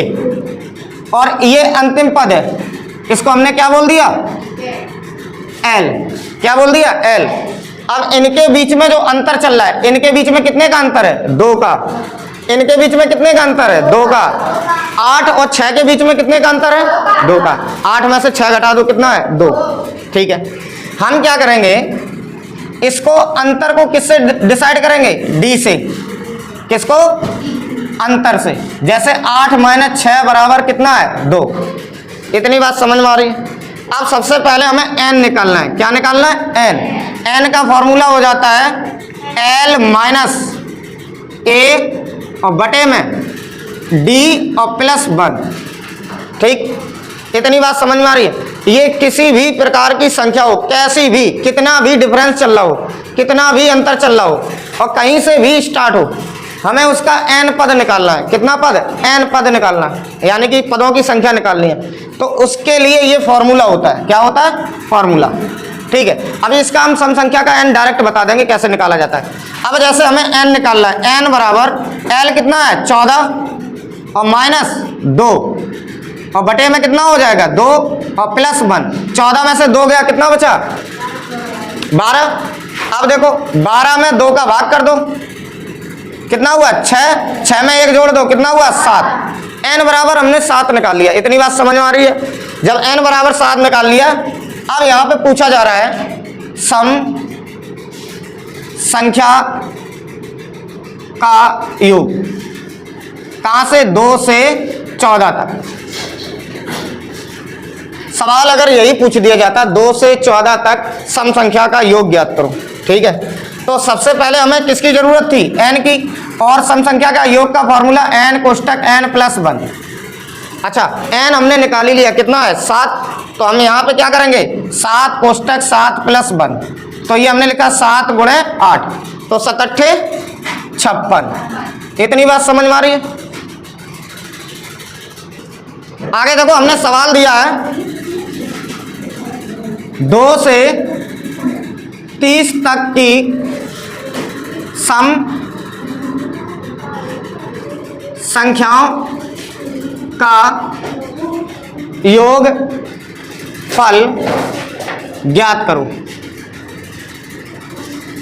और ये अंतिम पद है, इसको हमने क्या बोल दिया l, क्या बोल दिया l। अब इनके बीच में जो अंतर चल रहा है, इनके बीच में कितने का अंतर है 2 का, इनके बीच में कितने का अंतर है 2 का, 8 और 6 के बीच में कितने का अंतर है 2 का, 8 में से 6 घटा दो कितना है 2, ठीक है। हम क्या करेंगे, इसको अंतर को किससे डिसाइड करेंगे d से, किसको अंतर से। जैसे 8 - 6 बराबर कितना है 2। इतनी बात समझ में आ रही है। अब सबसे पहले हमें n निकालना है, क्या निकालना है n का फॉर्मूला हो जाता है l - a और बटे में d और +1, ठीक। इतनी बात समझ में आ रही है। ये किसी भी प्रकार की संख्या हो, कैसी भी, कितना भी डिफरेंस चल रहा हो, कितना भी अंतर चल रहा हो, और कहीं से भी स्टार्ट हो, हमें उसका n पद निकालना है। कितना पद, n पद निकालना है, यानी कि पदों की संख्या निकालनी है। तो उसके लिए ये फॉर्मूला होता है, क्या होता है फॉर्मूला, ठीक है। अभी इसका हम सम संख्या का n डायरेक्ट बता देंगे कैसे निकाला जाता है। अब जैसे हमें n निकालना है, n बराबर l कितना है 14 और -2, और बटे में कितना हो जाएगा 2 और +1, 14 में से 2 गया, कितना बचा 12। अब देखो 12 में 2 का भाग कर दो, कितना हुआ 6, 6 में 1 जोड़ दो, कितना हुआ 7। n बराबर हमने 7 निकाल लिया। इतनी बात समझ में आ रही है। जब n बराबर 7 निकाल लिया, अब यहाँ पे पूछा जा रहा है सम संख्या का योग, कहां से 2 से 14 तक। सवाल अगर यही पूछ दिया जाता 2 से 14 तक सम संख्या का योग ज्ञात करो, ठीक है। तो सबसे पहले हमें किसकी जरूरत थी n की, और सम संख्या का योग का फॉर्मूला n कोष्टक n + 1। अच्छा n हमने निकाल ही लिया, कितना है 7, तो हम यहाँ पे क्या करेंगे 7 कोष्टक 7 प्लस 1, तो ये हमने लिखा 7 गुणे 8, तो 7 अट्ठे 56। इतनी बात समझ में आ रही है। आगे देखो हमने सवाल दिया है 2 से 30 तक की सम संख्याओं का योग फल ज्ञात करो।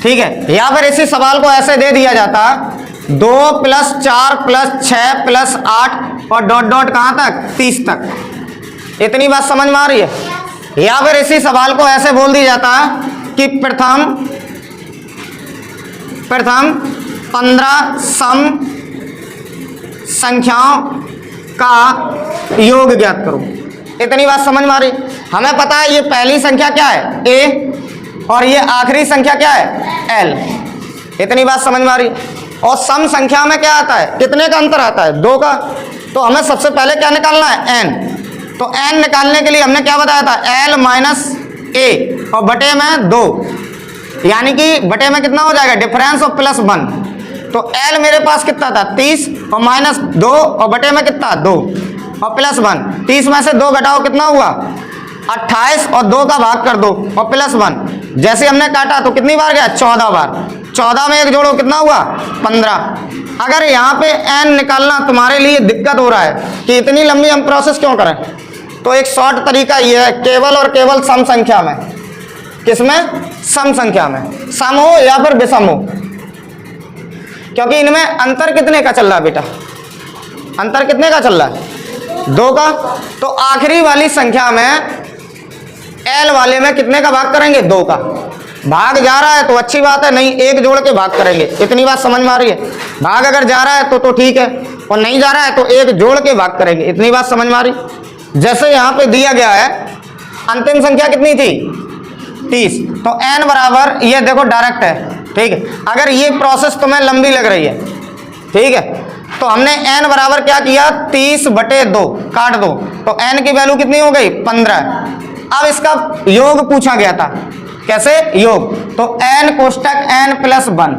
ठीक है, या फिर इसी सवाल को ऐसे दे दिया जाता 2 + 4 + 6 + 8 और डॉट डॉट कहाँ तक 30 तक। इतनी बात समझ में आ रही है। या फिर इसी सवाल को ऐसे बोल दिया जाता कि प्रथम 15 सम संख्याओं का योग ज्ञात करो। इतनी बात समझ में आ रही। हमें पता है ये पहली संख्या क्या है a और ये आखिरी संख्या क्या है l। इतनी बात समझ में आ रही। और सम संख्या में क्या आता है, कितने का अंतर आता है 2 का। तो हमें सबसे पहले क्या निकालना है n। तो n निकालने के लिए हमने क्या बताया था l - a और बटे में 2, यानी कि बटे में कितना हो जाएगा डिफरेंस और +1। तो l मेरे पास कितना था 30 और -2 और बटे में कितना 2 और +1। 30 में से 2 घटाओ कितना हुआ 28 और 2 का भाग कर दो और +1। जैसे हमने काटा तो कितनी बार गया 14 बार। 14 में 1 जोड़ो कितना हुआ 15। अगर यहाँ पे n निकालना तुम्हारे लिए दिक्कत हो रहा है कि इतनी लंबी हम प्रोसेस क्यों करें, तो एक शॉर्ट तरीका ये है केवल और केवल सम संख्या में। किसमें सम संख्या में, सम हो या फिर विषम हो, क्योंकि इनमें अंतर कितने का चल रहा है बेटा, अंतर कितने का चल रहा है 2 का। तो आखिरी वाली संख्या में l वाले में कितने का भाग करेंगे 2 का। भाग जा रहा है तो अच्छी बात है, नहीं 1 जोड़ के भाग करेंगे। इतनी बात समझ में आ रही है। भाग अगर जा रहा है तो ठीक है, और नहीं जा रहा है तो 1 जोड़ के भाग करेंगे। इतनी बात समझ में आ रही। जैसे यहाँ पे दिया गया है अंतिम संख्या कितनी थी 30, तो n बराबर ये देखो डायरेक्ट है। ठीक है, अगर ये प्रोसेस तुम्हें लंबी लग रही है, ठीक है, तो हमने n बराबर क्या किया 30/2 काट दो, तो n की वैल्यू कितनी हो गई 15। अब इसका योग पूछा गया था, कैसे योग, तो n कोष्टक n + 1,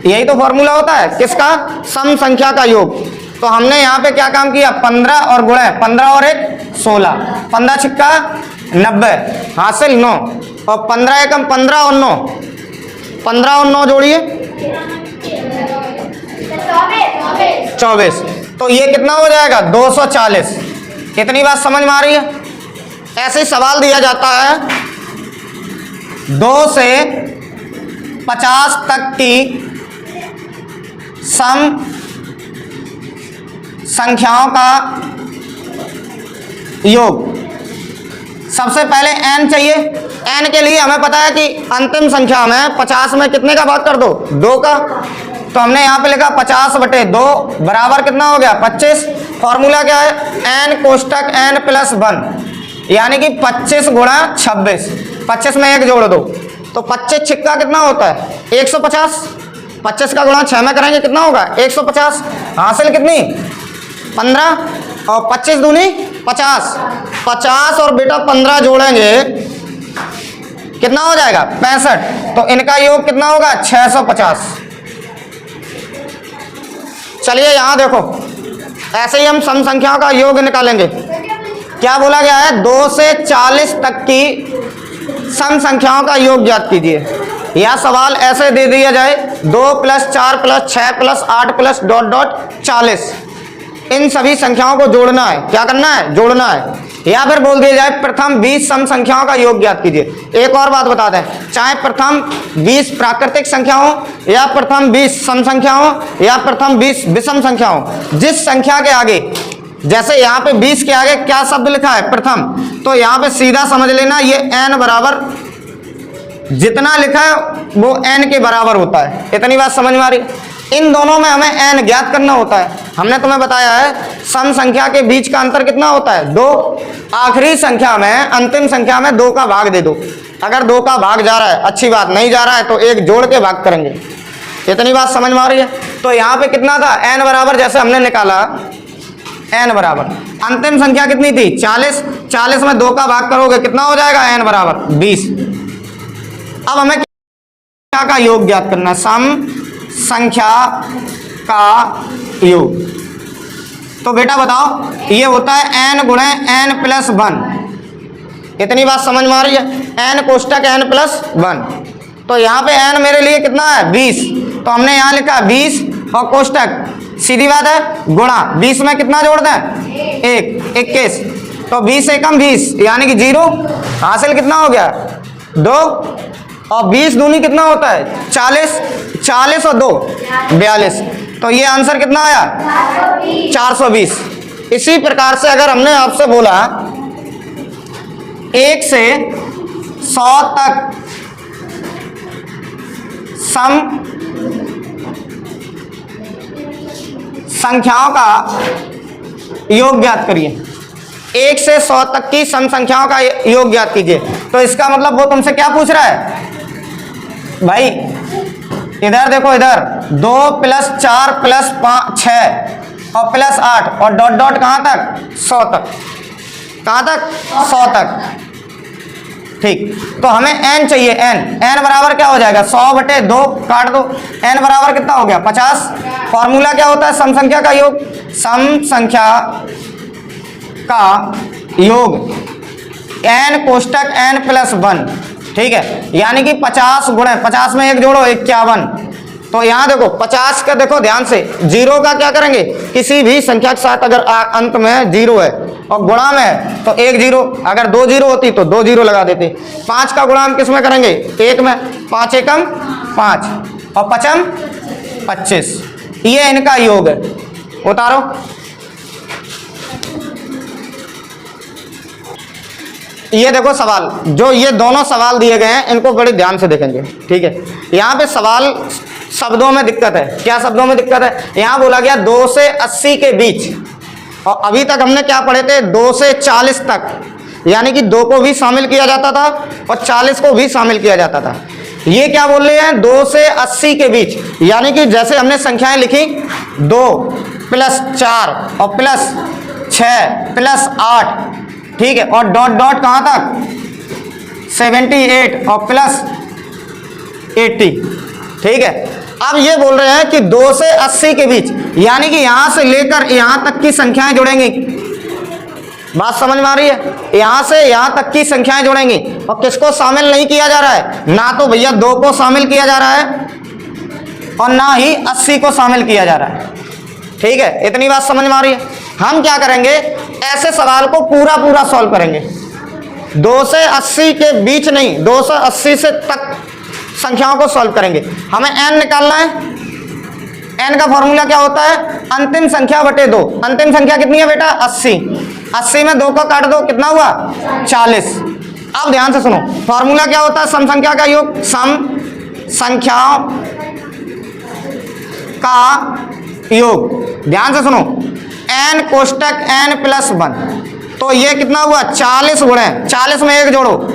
यही तो फॉर्मूला होता है किसका सम संख्या का योग। तो हमने यहाँ पे क्या काम किया 15 और गुणे 15 और 1 16, 15 छिक्का 90 हासिल 9 और 15 एकम 15 और 9, 15 और 9 जोड़िए 24, तो ये कितना हो जाएगा 240। इतनी बात समझ में आ रही है। ऐसे सवाल दिया जाता है 2 से 50 तक की सम संख्याओं का योग। सबसे पहले n चाहिए। n के लिए हमें पता है कि अंतिम संख्या में 50 में कितने का भाग कर दो 2 का। तो हमने यहाँ पे लिखा 50/2 बराबर कितना हो गया 25। फॉर्मूला क्या है n कोष्टक n + 1, यानी कि 25 गुणा 26। 25 में 1 जोड़ दो तो 25 छिक्का कितना होता है 150। 25 का गुणा 6 में करेंगे कितना होगा 150। हासिल कितनी 15 और 25 दूनी 50। 50 और बेटा 15 जोड़ेंगे कितना हो जाएगा 65। तो इनका योग कितना होगा 650। चलिए यहाँ देखो, ऐसे ही हम सम संख्याओं का योग निकालेंगे। क्या बोला गया है 2 से 40 तक की सम संख्याओं का योग ज्ञात कीजिए। यह सवाल ऐसे दे दिया जाए 2 + 4 + 6 + 8 + डॉट डॉट 40, इन सभी संख्याओं को जोड़ना है। क्या करना है जोड़ना है। या फिर बोल दिया जाए प्रथम 20 सम संख्याओं का योग ज्ञात कीजिए। एक और बात बता दें, चाहे प्रथम 20 प्राकृतिक संख्या हो या प्रथम 20 सम संख्या हो या प्रथम 20 विषम संख्या हो, जिस संख्या के आगे, जैसे यहाँ पे 20 के आगे क्या शब्द लिखा है प्रथम, तो यहाँ पे सीधा समझ लेना ये n बराबर जितना लिखा है वो n के बराबर होता है। इतनी बात समझ में आ रही। इन दोनों में हमें n ज्ञात करना होता है। हमने तुम्हें बताया है सम संख्या के बीच का अंतर कितना होता है 2। आखिरी संख्या में अंतिम संख्या में 2 का भाग दे दो। अगर 2 का भाग जा रहा है अच्छी बात, नहीं जा रहा है तो 1 जोड़ के भाग करेंगे। इतनी बात समझ में आ रही है। तो यहाँ पे कितना था n बराबर, जैसे हमने निकाला n बराबर अंतिम संख्या कितनी थी 40, 40 में 2 का भाग करोगे कितना हो जाएगा n बराबर 20। अब हमें क्या का योग ज्ञात करना है, सम संख्या का योग। तो बेटा बताओ ये होता है n गुणे n प्लस 1। इतनी बात समझ में आ रही है, n कोष्टक n प्लस 1। तो यहाँ पे n मेरे लिए कितना है 20, तो हमने यहाँ लिखा 20 और कोष्टक, सीधी बात है गुणा 20 में कितना जोड़ दें 1, 21। तो 20 एकम 20 यानी कि 0, हासिल कितना हो गया 2, और 20 दूनी कितना होता है 40, 40 और 2 42। तो ये आंसर कितना आया 420। इसी प्रकार से अगर हमने आपसे बोला 1 से 100 तक सम संख्याओं का योग ज्ञात करिए, 1 से 100 तक की सम संख्याओं का योग ज्ञात कीजिए। तो इसका मतलब वो तुमसे क्या पूछ रहा है भाई, इधर देखो, इधर 2 + 4 + 5 6 और +8 और डॉट डॉट कहां तक 100 तक, कहां तक 100 तक। ठीक, तो हमें n चाहिए, n बराबर क्या हो जाएगा 100/2 काट दो, n बराबर कितना हो गया 50। फॉर्मूला क्या होता है सम संख्या का योग, सम संख्या का योग n कोष्टक n प्लस 1। ठीक है, यानी कि 50 गुणे 50 में 1 जोड़ो 51। तो यहाँ देखो 50 का देखो ध्यान से, 0 का क्या करेंगे, किसी भी संख्या के साथ अगर अंत में 0 है और गुणा में है तो 1 0, अगर 2 0 होती तो 2 0 लगा देते। 5 का गुणा हम किस में करेंगे 1 में, 5 एकम 5 और 5m 25। ये इनका योग है, उतारो। ये देखो सवाल, जो ये दोनों सवाल दिए गए हैं इनको बड़े ध्यान से देखेंगे। ठीक है, यहाँ पे सवाल शब्दों में दिक्कत है। क्या शब्दों में दिक्कत है, यहाँ बोला गया 2 से 80 के बीच, और अभी तक हमने क्या पढ़े थे 2 से 40 तक, यानी कि 2 को भी शामिल किया जाता था और 40 को भी शामिल किया जाता था। ये क्या बोल रहे हैं 2 से 80 के बीच, यानी कि जैसे हमने संख्याएं लिखी 2 + 4 और +6 +8, ठीक है, और डॉट डॉट कहां तक 78 और +80। ठीक है, अब ये बोल रहे हैं कि 2 से 80 के बीच, यानी कि यहां से लेकर यहां तक की संख्याएं जुड़ेंगी। बात समझ में आ रही है, यहां से यहां तक की संख्याएं जुड़ेंगी और किसको शामिल नहीं किया जा रहा है, ना तो भैया 2 को शामिल किया जा रहा है और ना ही 80 को शामिल किया जा रहा है। ठीक है, इतनी बात समझ में आ रही है। हम क्या करेंगे, ऐसे सवाल को पूरा पूरा सॉल्व करेंगे, 2 से 80 के बीच नहीं, 2 से 80 से तक संख्याओं को सॉल्व करेंगे। हमें n निकालना है, n का फॉर्मूला क्या होता है अंतिम संख्या बटे 2। अंतिम संख्या कितनी है बेटा 80, 80 में 2 को काट दो कितना हुआ 40। अब ध्यान से सुनो, फॉर्मूला क्या होता है सम संख्या का योग, सम संख्याओं का योग। ध्यान से सुनो, n कोष्टक n प्लस 1, तो ये कितना हुआ 40 गुणे 40 में 1 जोड़ो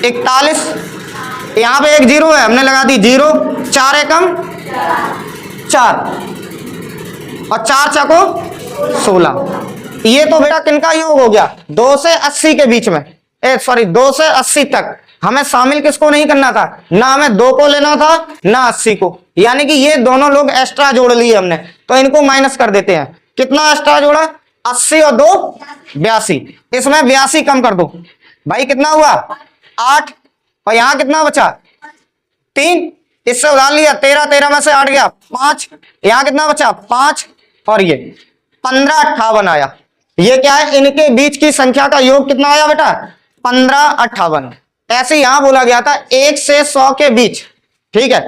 41, यहाँ पे 1 0 है हमने लगा दी 0, 4 एकम 4 और 4 चको 16। ये तो बेटा किनका योग हो गया 2 से 80 के बीच में, 2 से 80 तक। हमें शामिल किसको नहीं करना था, ना हमें 2 को लेना था ना 80 को, यानी कि ये दोनों लोग एक्स्ट्रा जोड़ लिए हमने, तो इनको माइनस कर देते हैं। कितना एक्स्ट्रा जोड़ा 80 और 2 82, इसमें 82 कम कर दो भाई, कितना हुआ 8, और यहां कितना बचा 3, इससे उधार लिया 13, 13 में से 8 गया 5, यहां कितना बचा 5, और ये 15 58 आया। ये क्या है, इनके बीच की संख्या का योग कितना आया बेटा 15 58। ऐसे यहां बोला गया था 1 से 100 के बीच। ठीक है,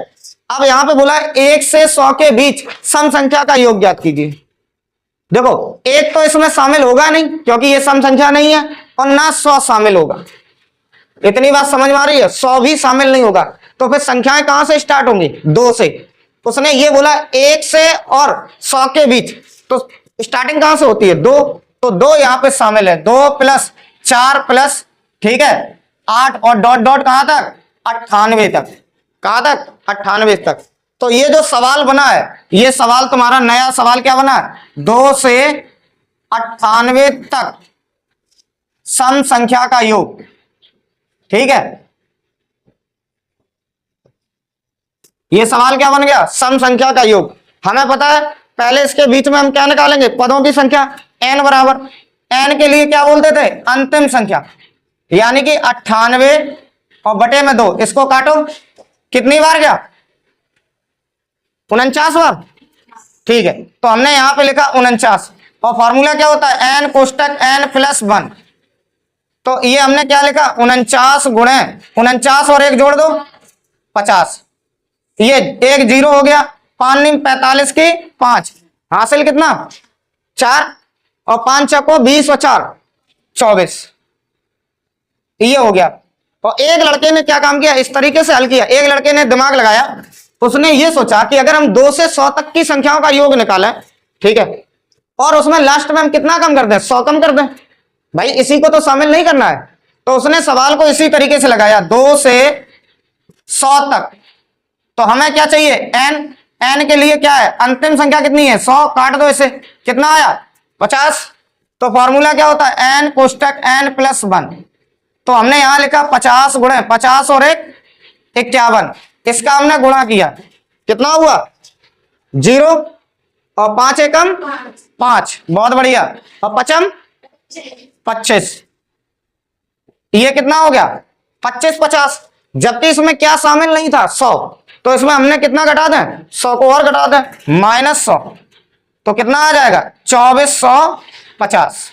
अब यहां पे बोला 1 से 100 के बीच सम संख्या का योग ज्ञात कीजिए। देखो 1 तो इसमें शामिल होगा नहीं क्योंकि ये सम संख्या नहीं है, और ना 100 शामिल होगा। इतनी बात समझ में आ रही है, 100 भी शामिल नहीं होगा, तो फिर संख्याएं कहां से स्टार्ट होंगी 2 से। उसने ये बोला 1 से और 100 के बीच, तो स्टार्टिंग कहां से होती है 2, तो 2 यहां पे शामिल है, 2 + 4 + ठीक है 8 और डॉट डॉट कहां तक 98 तक, कहां तक 98 तक। तो ये जो सवाल बना है, ये सवाल तुम्हारा नया सवाल क्या बना है 2 से 98 तक सम संख्या का योग। ठीक है, ये सवाल क्या बन गया, सम संख्या का योग। हमें पता है पहले इसके बीच में हम क्या निकालेंगे, पदों की संख्या। n बराबर, n के लिए क्या बोलते थे, अंतिम संख्या, यानी कि 98 और बटे में 2, इसको काटो, कितनी बार गया, 49 बार। ठीक है, तो हमने यहां पे लिखा 49, और फॉर्मूला क्या होता है, n कोष्टक n प्लस 1। तो ये हमने क्या लिखा, 49 गुणे 49 और 1 जोड़ दो 50, ये 1 0 हो गया, 5 9 45 की 5, हासिल कितना 4, और 5 चको 20 और 4 24, ये हो गया। और एक लड़के ने क्या काम किया, इस तरीके से हल किया, एक लड़के ने दिमाग लगाया, उसने ये सोचा कि अगर हम 2 से 100 तक की संख्याओं का योग निकालें, ठीक है, और उसमें लास्ट में हम कितना कम कर दें, 100 कम कर दें, भाई इसी को तो शामिल नहीं करना है। तो उसने सवाल को इसी तरीके से लगाया, 2 से 100 तक। तो हमें क्या चाहिए, n के लिए क्या है, अंतिम संख्या कितनी है, 100, काट दो इसे, कितना आया 50। तो फॉर्मूला क्या होता है, n कोष्टक n प्लस 1। तो हमने यहां लिखा 50 गुणे 50 और 1 51, इसका हमने गुणा किया, कितना हुआ 0, और 5 एकम 5, बहुत बढ़िया, और 5 25, ये कितना हो गया 25 50, जबकि इसमें क्या शामिल नहीं था, 100। तो इसमें हमने कितना घटा दें, 100 को और घटा दें, -100, तो कितना आ जाएगा 2450।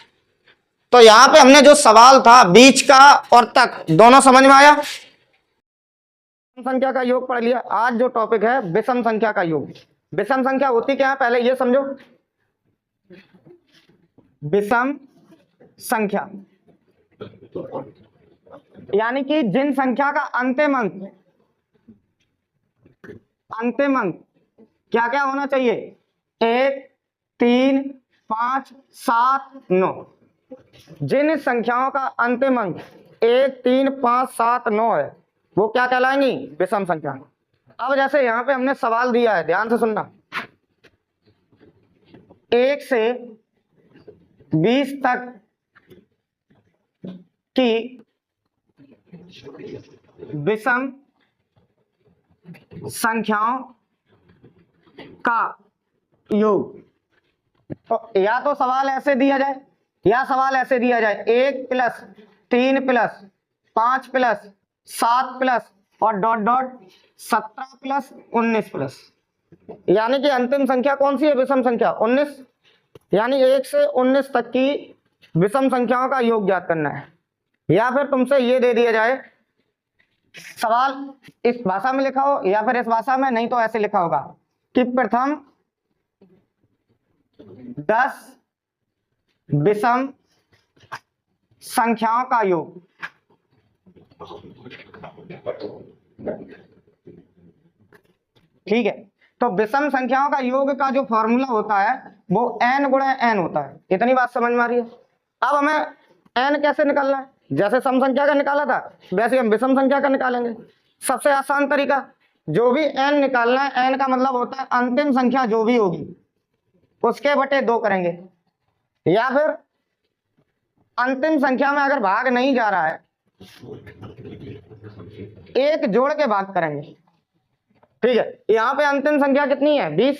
तो यहां पे हमने जो सवाल था बीच का और तक दोनों समझ में आया। संख्या का योग पढ़ लिया। आज जो टॉपिक है विषम संख्या का योग। विषम संख्या होती क्या है, पहले ये समझो। विषम संख्या यानी कि जिन संख्या का अंतिम अंक क्या क्या होना चाहिए, 1 3 5 7 9। जिन संख्याओं का अंतिम अंक 1 3 5 7 9 है वो क्या कहलाएंगी, विषम संख्या। अब जैसे यहां पे हमने सवाल दिया है, ध्यान से सुनना, 1 से 20 तक की विषम संख्याओं का योग। तो या तो सवाल ऐसे दिया जाए या सवाल ऐसे दिया जाए, 1 प्लस 3 प्लस 5 प्लस 7 प्लस और डॉट डॉट 17 प्लस 19 प्लस, यानी कि अंतिम संख्या कौन सी है, विषम संख्या 19, यानी 1 से 19 तक की विषम संख्याओं का योग ज्ञात करना है। या फिर तुमसे ये दे दिया जाए, सवाल इस भाषा में लिखा हो या फिर इस भाषा में, नहीं तो ऐसे लिखा होगा कि प्रथम 10 विषम संख्याओं का योग। ठीक है, तो विषम संख्याओं का योग का जो फॉर्मूला होता है वो n गुणे n होता है। इतनी बात समझ में आ रही है। अब हमें n कैसे निकालना है, जैसे सम संख्या का निकाला था वैसे हम विषम संख्या का निकालेंगे। सबसे आसान तरीका, जो भी n निकालना है, n का मतलब होता है अंतिम संख्या जो भी होगी उसके बटे 2 करेंगे, या फिर अंतिम संख्या में अगर भाग नहीं जा रहा है एक जोड़ के भाग करेंगे। ठीक है, यहाँ पे अंतिम संख्या कितनी है 20,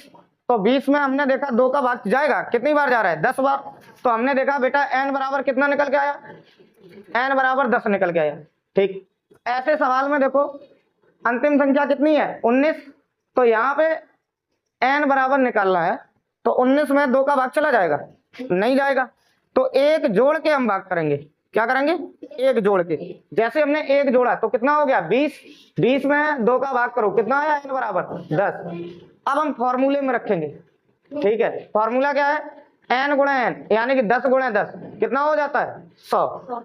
तो 20 में हमने देखा 2 का भाग जाएगा, कितनी बार जा रहा है 10 बार। तो हमने देखा बेटा n बराबर कितना निकल के आया, n बराबर 10 निकल के आया। ठीक, ऐसे सवाल में देखो अंतिम संख्या कितनी है 19, तो यहाँ पे n बराबर निकालना है, तो 19 में 2 का भाग चला जाएगा, नहीं जाएगा, तो एक जोड़ के हम भाग करेंगे। क्या करेंगे, एक जोड़ के। जैसे हमने एक जोड़ा तो कितना हो गया 20, 20 में 2 का भाग करो, कितना आया n बराबर 10। अब हम फॉर्मूले में रखेंगे। ठीक है, फॉर्मूला क्या है, n गुणे n, यानी कि 10 गुणे 10 कितना हो जाता है 100।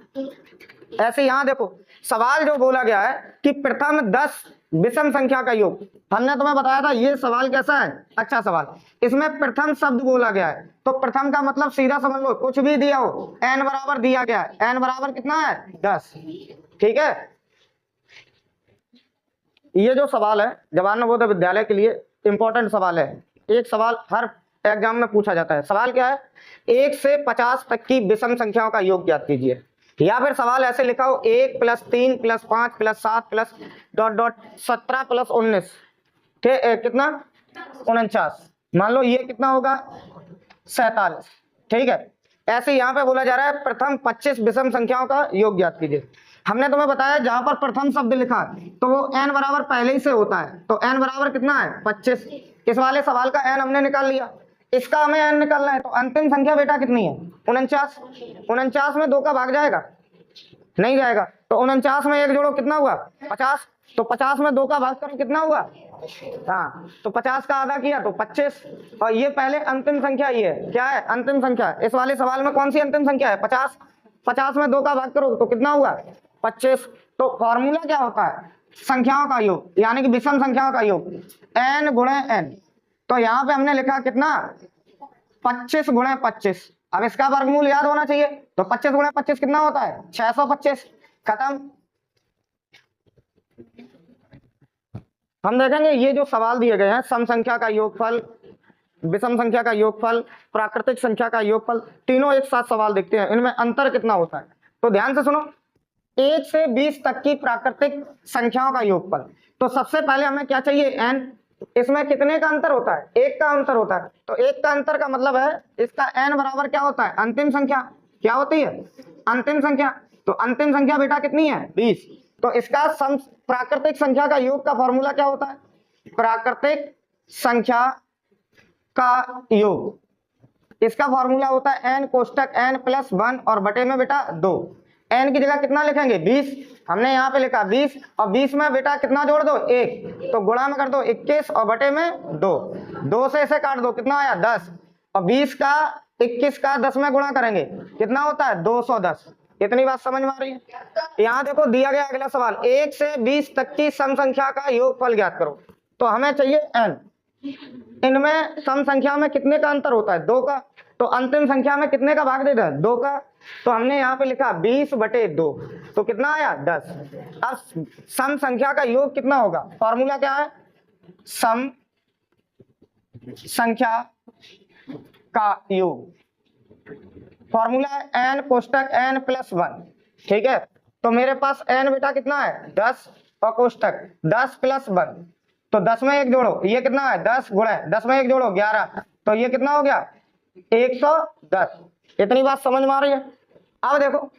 ऐसे यहां देखो सवाल जो बोला गया है कि प्रथम 10 विषम संख्या का योग। हमने तुम्हें बताया था ये सवाल कैसा है, अच्छा सवाल। इसमें प्रथम शब्द बोला गया है, तो प्रथम का मतलब सीधा समझ लो, कुछ भी दिया हो, n बराबर दिया गया है, n बराबर कितना है 10। ठीक है, ये जो सवाल है जवाहर नवोदय विद्यालय के लिए इंपॉर्टेंट सवाल है। एक सवाल हर एग्जाम में पूछा जाता है। सवाल क्या है, 1 से 50 तक की विषम संख्याओं का योग ज्ञात कीजिए। या फिर सवाल ऐसे लिखा हो 1 + 3 + 5 + 7 + ... 17 + 19 कितना 49। मान लो ये कितना होगा 47। ठीक है, ऐसे यहाँ पे बोला जा रहा है प्रथम 25 विषम संख्याओं का योग ज्ञात कीजिए। हमने तुम्हें बताया जहां पर प्रथम शब्द लिखा तो वो n बराबर पहले ही से होता है, तो n बराबर कितना है 25। इस वाले सवाल का n हमने निकाल लिया, इसका हमें n निकालना है। तो अंतिम संख्या बेटा कितनी है 49। 49 में 2 का भाग जाएगा, नहीं जाएगा, तो 49 में 1 जोड़ो कितना हुआ 50। तो 50 में 2 का भाग करो कितना हुआ, हाँ, तो 50 का आधा किया तो 25। और ये पहले अंतिम संख्या ये है, क्या है अंतिम संख्या। इस वाले सवाल में कौन सी अंतिम संख्या है 50। 50 में 2 का भाग करो तो कितना हुआ 25। तो फॉर्मूला क्या होता है, संख्याओं का योग, यानी कि विषम संख्याओं का योग n गुणे n। तो यहाँ पे हमने लिखा कितना 25 गुणे 25। अब इसका वर्गमूल याद होना चाहिए, तो 25 गुणे 25 कितना होता है 625। खत्म। हम देखेंगे ये जो सवाल दिए गए हैं, सम संख्या का योगफल, विषम संख्या का योगफल, प्राकृतिक संख्या का योगफल, तीनों एक साथ सवाल देखते हैं, इनमें अंतर कितना होता है। तो ध्यान से सुनो, 1 से 20 तक की प्राकृतिक संख्याओं का योगफल। तो सबसे पहले हमें क्या चाहिए n। इसमें कितने का अंतर होता है, 1 का अंतर होता है। तो 1 का अंतर का मतलब है इसका n बराबर क्या होता है अंतिम संख्या। क्या होती है अंतिम संख्या। तो अंतिम संख्या बेटा कितनी है 20। तो इसका प्राकृतिक संख्या का योग का फॉर्मूला क्या होता है, प्राकृतिक संख्या का योग, इसका फॉर्मूला होता है n कोष्टक n + 1 और बटे में बेटा 2। n की जगह कितना लिखेंगे 20, हमने यहाँ पे लिखा 20, और 20 में बेटा कितना जोड़ दो 1, तो गुणा में कर दो 21 और बटे में 2। 2 से इसे काट दो कितना आया 10, और 20 का 21 का 10 में गुणा करेंगे कितना होता है 210। इतनी बात समझ में आ रही है। यहाँ देखो दिया गया अगला सवाल, 1 से 20 तक की सम संख्या का योगफल ज्ञात करो। तो हमें चाहिए n, इनमें सम संख्या में कितने का अंतर होता है 2 का, तो अंतिम संख्या में कितने का भाग देता है 2 का। तो हमने यहाँ पे लिखा 20 बटे 2, तो कितना आया 10। अब सम संख्या का योग कितना होगा, फॉर्मूला क्या है, सम संख्या का योग, फॉर्मूला है n कोष्टक n + 1। ठीक है, तो मेरे पास n बेटा कितना है 10 और कोष्टक 10 + 1, तो 10 में 1 जोड़ो, ये कितना है 10 गुणे 10 में 1 जोड़ो 11, तो ये कितना हो गया 110। इतनी बात समझ में आ रही है। अब देखो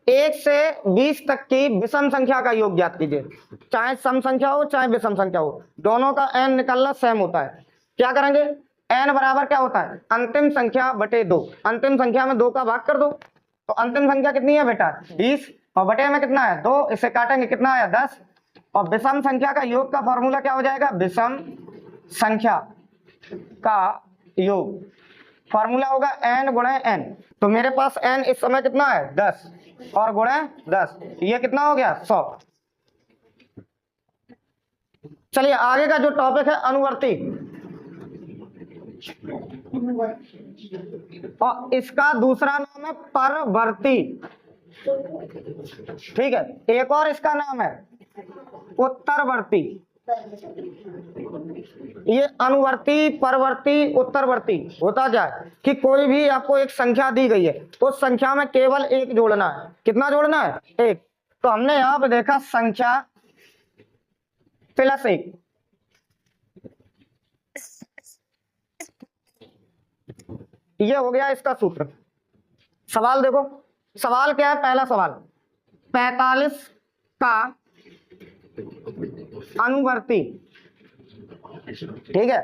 1 से 20 तक की विषम संख्या का योग ज्ञात कीजिए। चाहे सम संख्या हो चाहे विषम संख्या हो, दोनों का n निकालना सेम होता है। क्या करेंगे, n बराबर क्या होता है अंतिम संख्या बटे 2। अंतिम संख्या में 2 का भाग कर दो, तो अंतिम संख्या कितनी है बेटा 20, और बटे में कितना है 2, इसे काटेंगे कितना आया 10। और विषम संख्या का योग का फॉर्मूला क्या हो जाएगा, विषम संख्या का योग, फॉर्मूला होगा n गुणे n। तो मेरे पास n इस समय कितना है 10 और गुणे 10, ये कितना हो गया 100। चलिए आगे का जो टॉपिक है अनुवर्ती, और इसका दूसरा नाम है परवर्ती। ठीक है, एक और इसका नाम है उत्तरवर्ती। ये अनुवर्ती, परवर्ती, उत्तरवर्ती होता क्या है कि कोई भी आपको एक संख्या दी गई है, उस संख्या में केवल 1 जोड़ना है। कितना जोड़ना है 1। तो हमने यहां पे देखा संख्या + 1, ये हो गया इसका सूत्र। सवाल देखो, सवाल क्या है, पहला सवाल 45 का अनुवर्ती। ठीक है,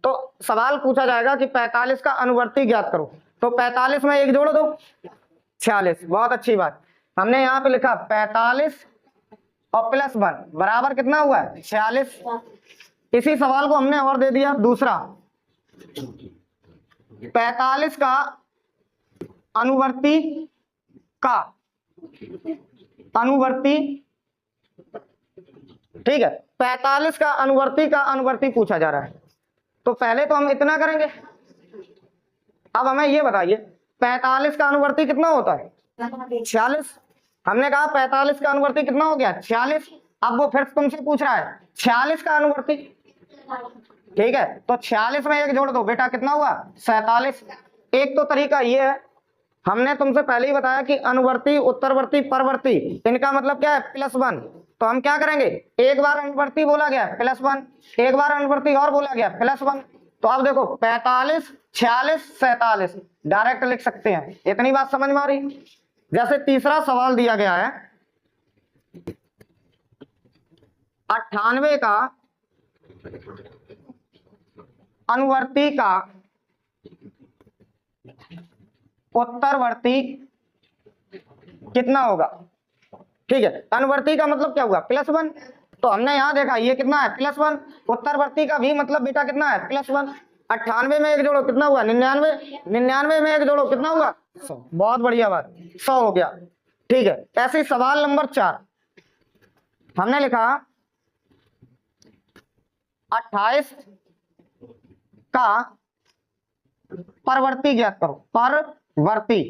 तो सवाल पूछा जाएगा कि 45 का अनुवर्ती ज्ञात करो। तो 45 में 1 जोड़ दो 46। बहुत अच्छी बात, हमने यहाँ पे लिखा 45 और +1 बराबर कितना हुआ 46। इसी सवाल को हमने और दे दिया दूसरा, 45 का अनुवर्ती का अनुवर्ती। ठीक है, 45 का अनुवर्ती पूछा जा रहा है। तो पहले तो हम इतना करेंगे। अब हमें ये बताइए 45 का अनुवर्ती कितना होता है 46। हमने कहा 45 का अनुवर्ती कितना हो गया 46। अब वो फिर तुमसे पूछ रहा है 46 का अनुवर्ती। ठीक है, तो 46 में एक जोड़ दो बेटा, कितना हुआ 47। एक तो तरीका ये है, हमने तुमसे पहले ही बताया कि अनुवर्ती, उत्तरवर्ती, परवर्ती, इनका मतलब क्या है +1। तो हम क्या करेंगे, एक बार अनुवर्ती बोला गया +1, एक बार अनुवर्ती और बोला गया +1। तो अब देखो 45, 46, 47 डायरेक्ट लिख सकते हैं। इतनी बात समझ में आ रही। जैसे तीसरा सवाल दिया गया है, 98 का अनुवर्ती का उत्तरवर्ती कितना होगा। ठीक है, अनुवर्ती का मतलब क्या हुआ +1, तो हमने यहां देखा ये कितना है +1। उत्तरवर्ती का भी मतलब बेटा कितना है +1। 98 में एक जोड़ो कितना हुआ 99, 99 में एक जोड़ो कितना हुआ 100। बहुत बढ़िया बात, 100 हो गया। ठीक है, ऐसे सवाल नंबर 4 हमने लिखा 28 का परवर्ती ज्ञात करो, परवर्ती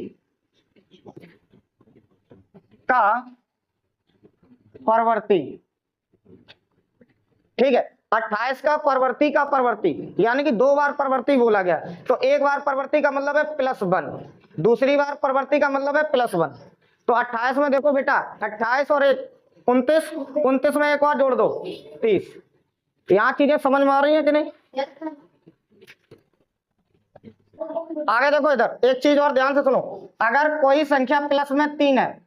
का परवर्ती। ठीक है, 28 का परवर्ती का परवर्ती, यानी कि 2 बार परवर्ती बोला गया, तो एक बार परवर्ती का मतलब है +1, दूसरी बार परवर्ती का मतलब है +1। तो 28 में देखो बेटा 28 और 1 29, 29 में एक और जोड़ दो 30। यहाँ चीजें समझ में आ रही हैं कि नहीं। आगे देखो, इधर एक चीज और ध्यान से सुनो, अगर कोई संख्या प्लस में 3 है,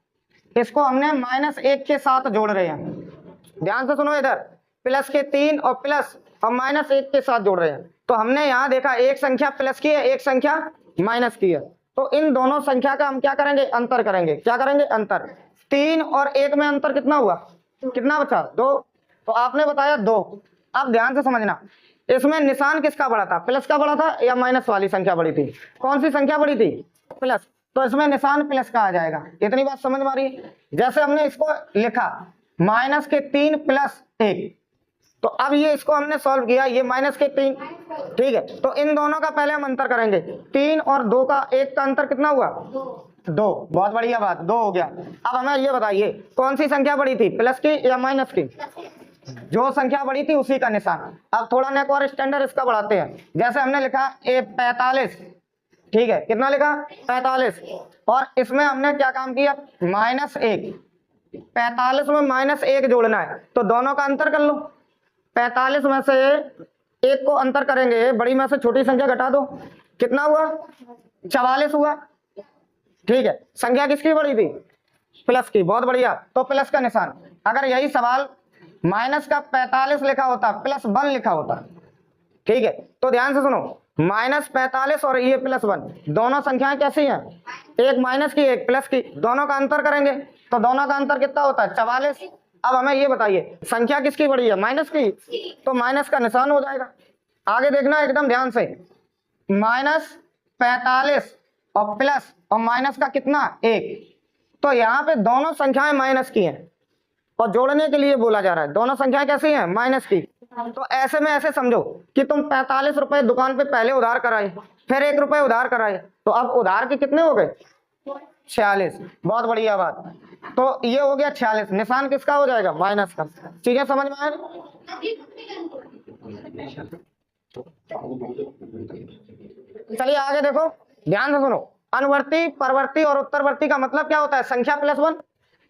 इसको हमने -1 के साथ जोड़ रहे हैं। ध्यान से सुनो, इधर प्लस के 3 और प्लस और -1 के साथ जोड़ रहे हैं। तो हमने यहाँ देखा एक संख्या प्लस की है, एक संख्या माइनस की है, तो इन दोनों संख्या का हम क्या करेंगे, अंतर करेंगे। क्या करेंगे, अंतर। 3 और 1 में अंतर कितना हुआ, कितना बचा 2, तो आपने बताया 2। अब ध्यान से समझना, इसमें निशान किसका बड़ा था, प्लस का बड़ा था या माइनस वाली संख्या बड़ी थी। कौन सी संख्या बड़ी थी, प्लस, तो इसमें निशान प्लस का आ जाएगा। इतनी बात समझ में आ रही है। जैसे हमने इसको लिखा -3 + 1, तो अब ये इसको हमने सॉल्व किया, ये -3। ठीक है, तो इन दोनों का पहले हम अंतर करेंगे। 3 और 2 का, 1 का अंतर कितना हुआ 2। बहुत बढ़िया बात, 2 हो गया। अब हमें ये बताइए कौन सी संख्या बड़ी थी, प्लस की या माइनस की। जो संख्या बड़ी थी उसी का निशान। अब थोड़ा नेक और स्टैंडर्ड इसका बढ़ाते हैं। जैसे हमने लिखा 45, ठीक है, कितना लिखा 45, और इसमें हमने क्या काम किया -1। 45 में -1 जोड़ना है, तो दोनों का अंतर कर लो। 45 में से 1 को अंतर करेंगे, बड़ी में से छोटी संख्या घटा दो, कितना हुआ 44 हुआ। ठीक है, संख्या किसकी बड़ी थी, प्लस की। बहुत बढ़िया, तो प्लस का निशान। अगर यही सवाल माइनस का 45 लिखा होता, +1 लिखा होता, ठीक है, तो ध्यान से सुनो, -45 और ये +1 दोनों संख्याएं कैसी हैं, एक माइनस की एक प्लस की, दोनों का अंतर करेंगे तो दोनों का अंतर कितना होता है 44। अब हमें ये बताइए संख्या किसकी बड़ी है, माइनस की, तो माइनस का निशान हो जाएगा। आगे देखना एकदम ध्यान से, -45 और प्लस और माइनस का कितना 1, तो यहाँ पे दोनों संख्याएं माइनस की हैं और जोड़ने के लिए बोला जा रहा है, दोनों संख्याएं कैसी हैं माइनस की। तो ऐसे में ऐसे समझो कि तुम 45 रुपए दुकान पे पहले उधार कराए, फिर 1 रुपए उधार कराए, तो अब उधार के कितने हो गए 46। बहुत बढ़िया बात, तो ये हो गया 46, निशान किसका हो जाएगा माइनस का। चीजें समझ में आए। चलिए आगे देखो, ध्यान से सुनो, अनुवर्ती, परवर्ती और उत्तरवर्ती का मतलब क्या होता है, संख्या +1,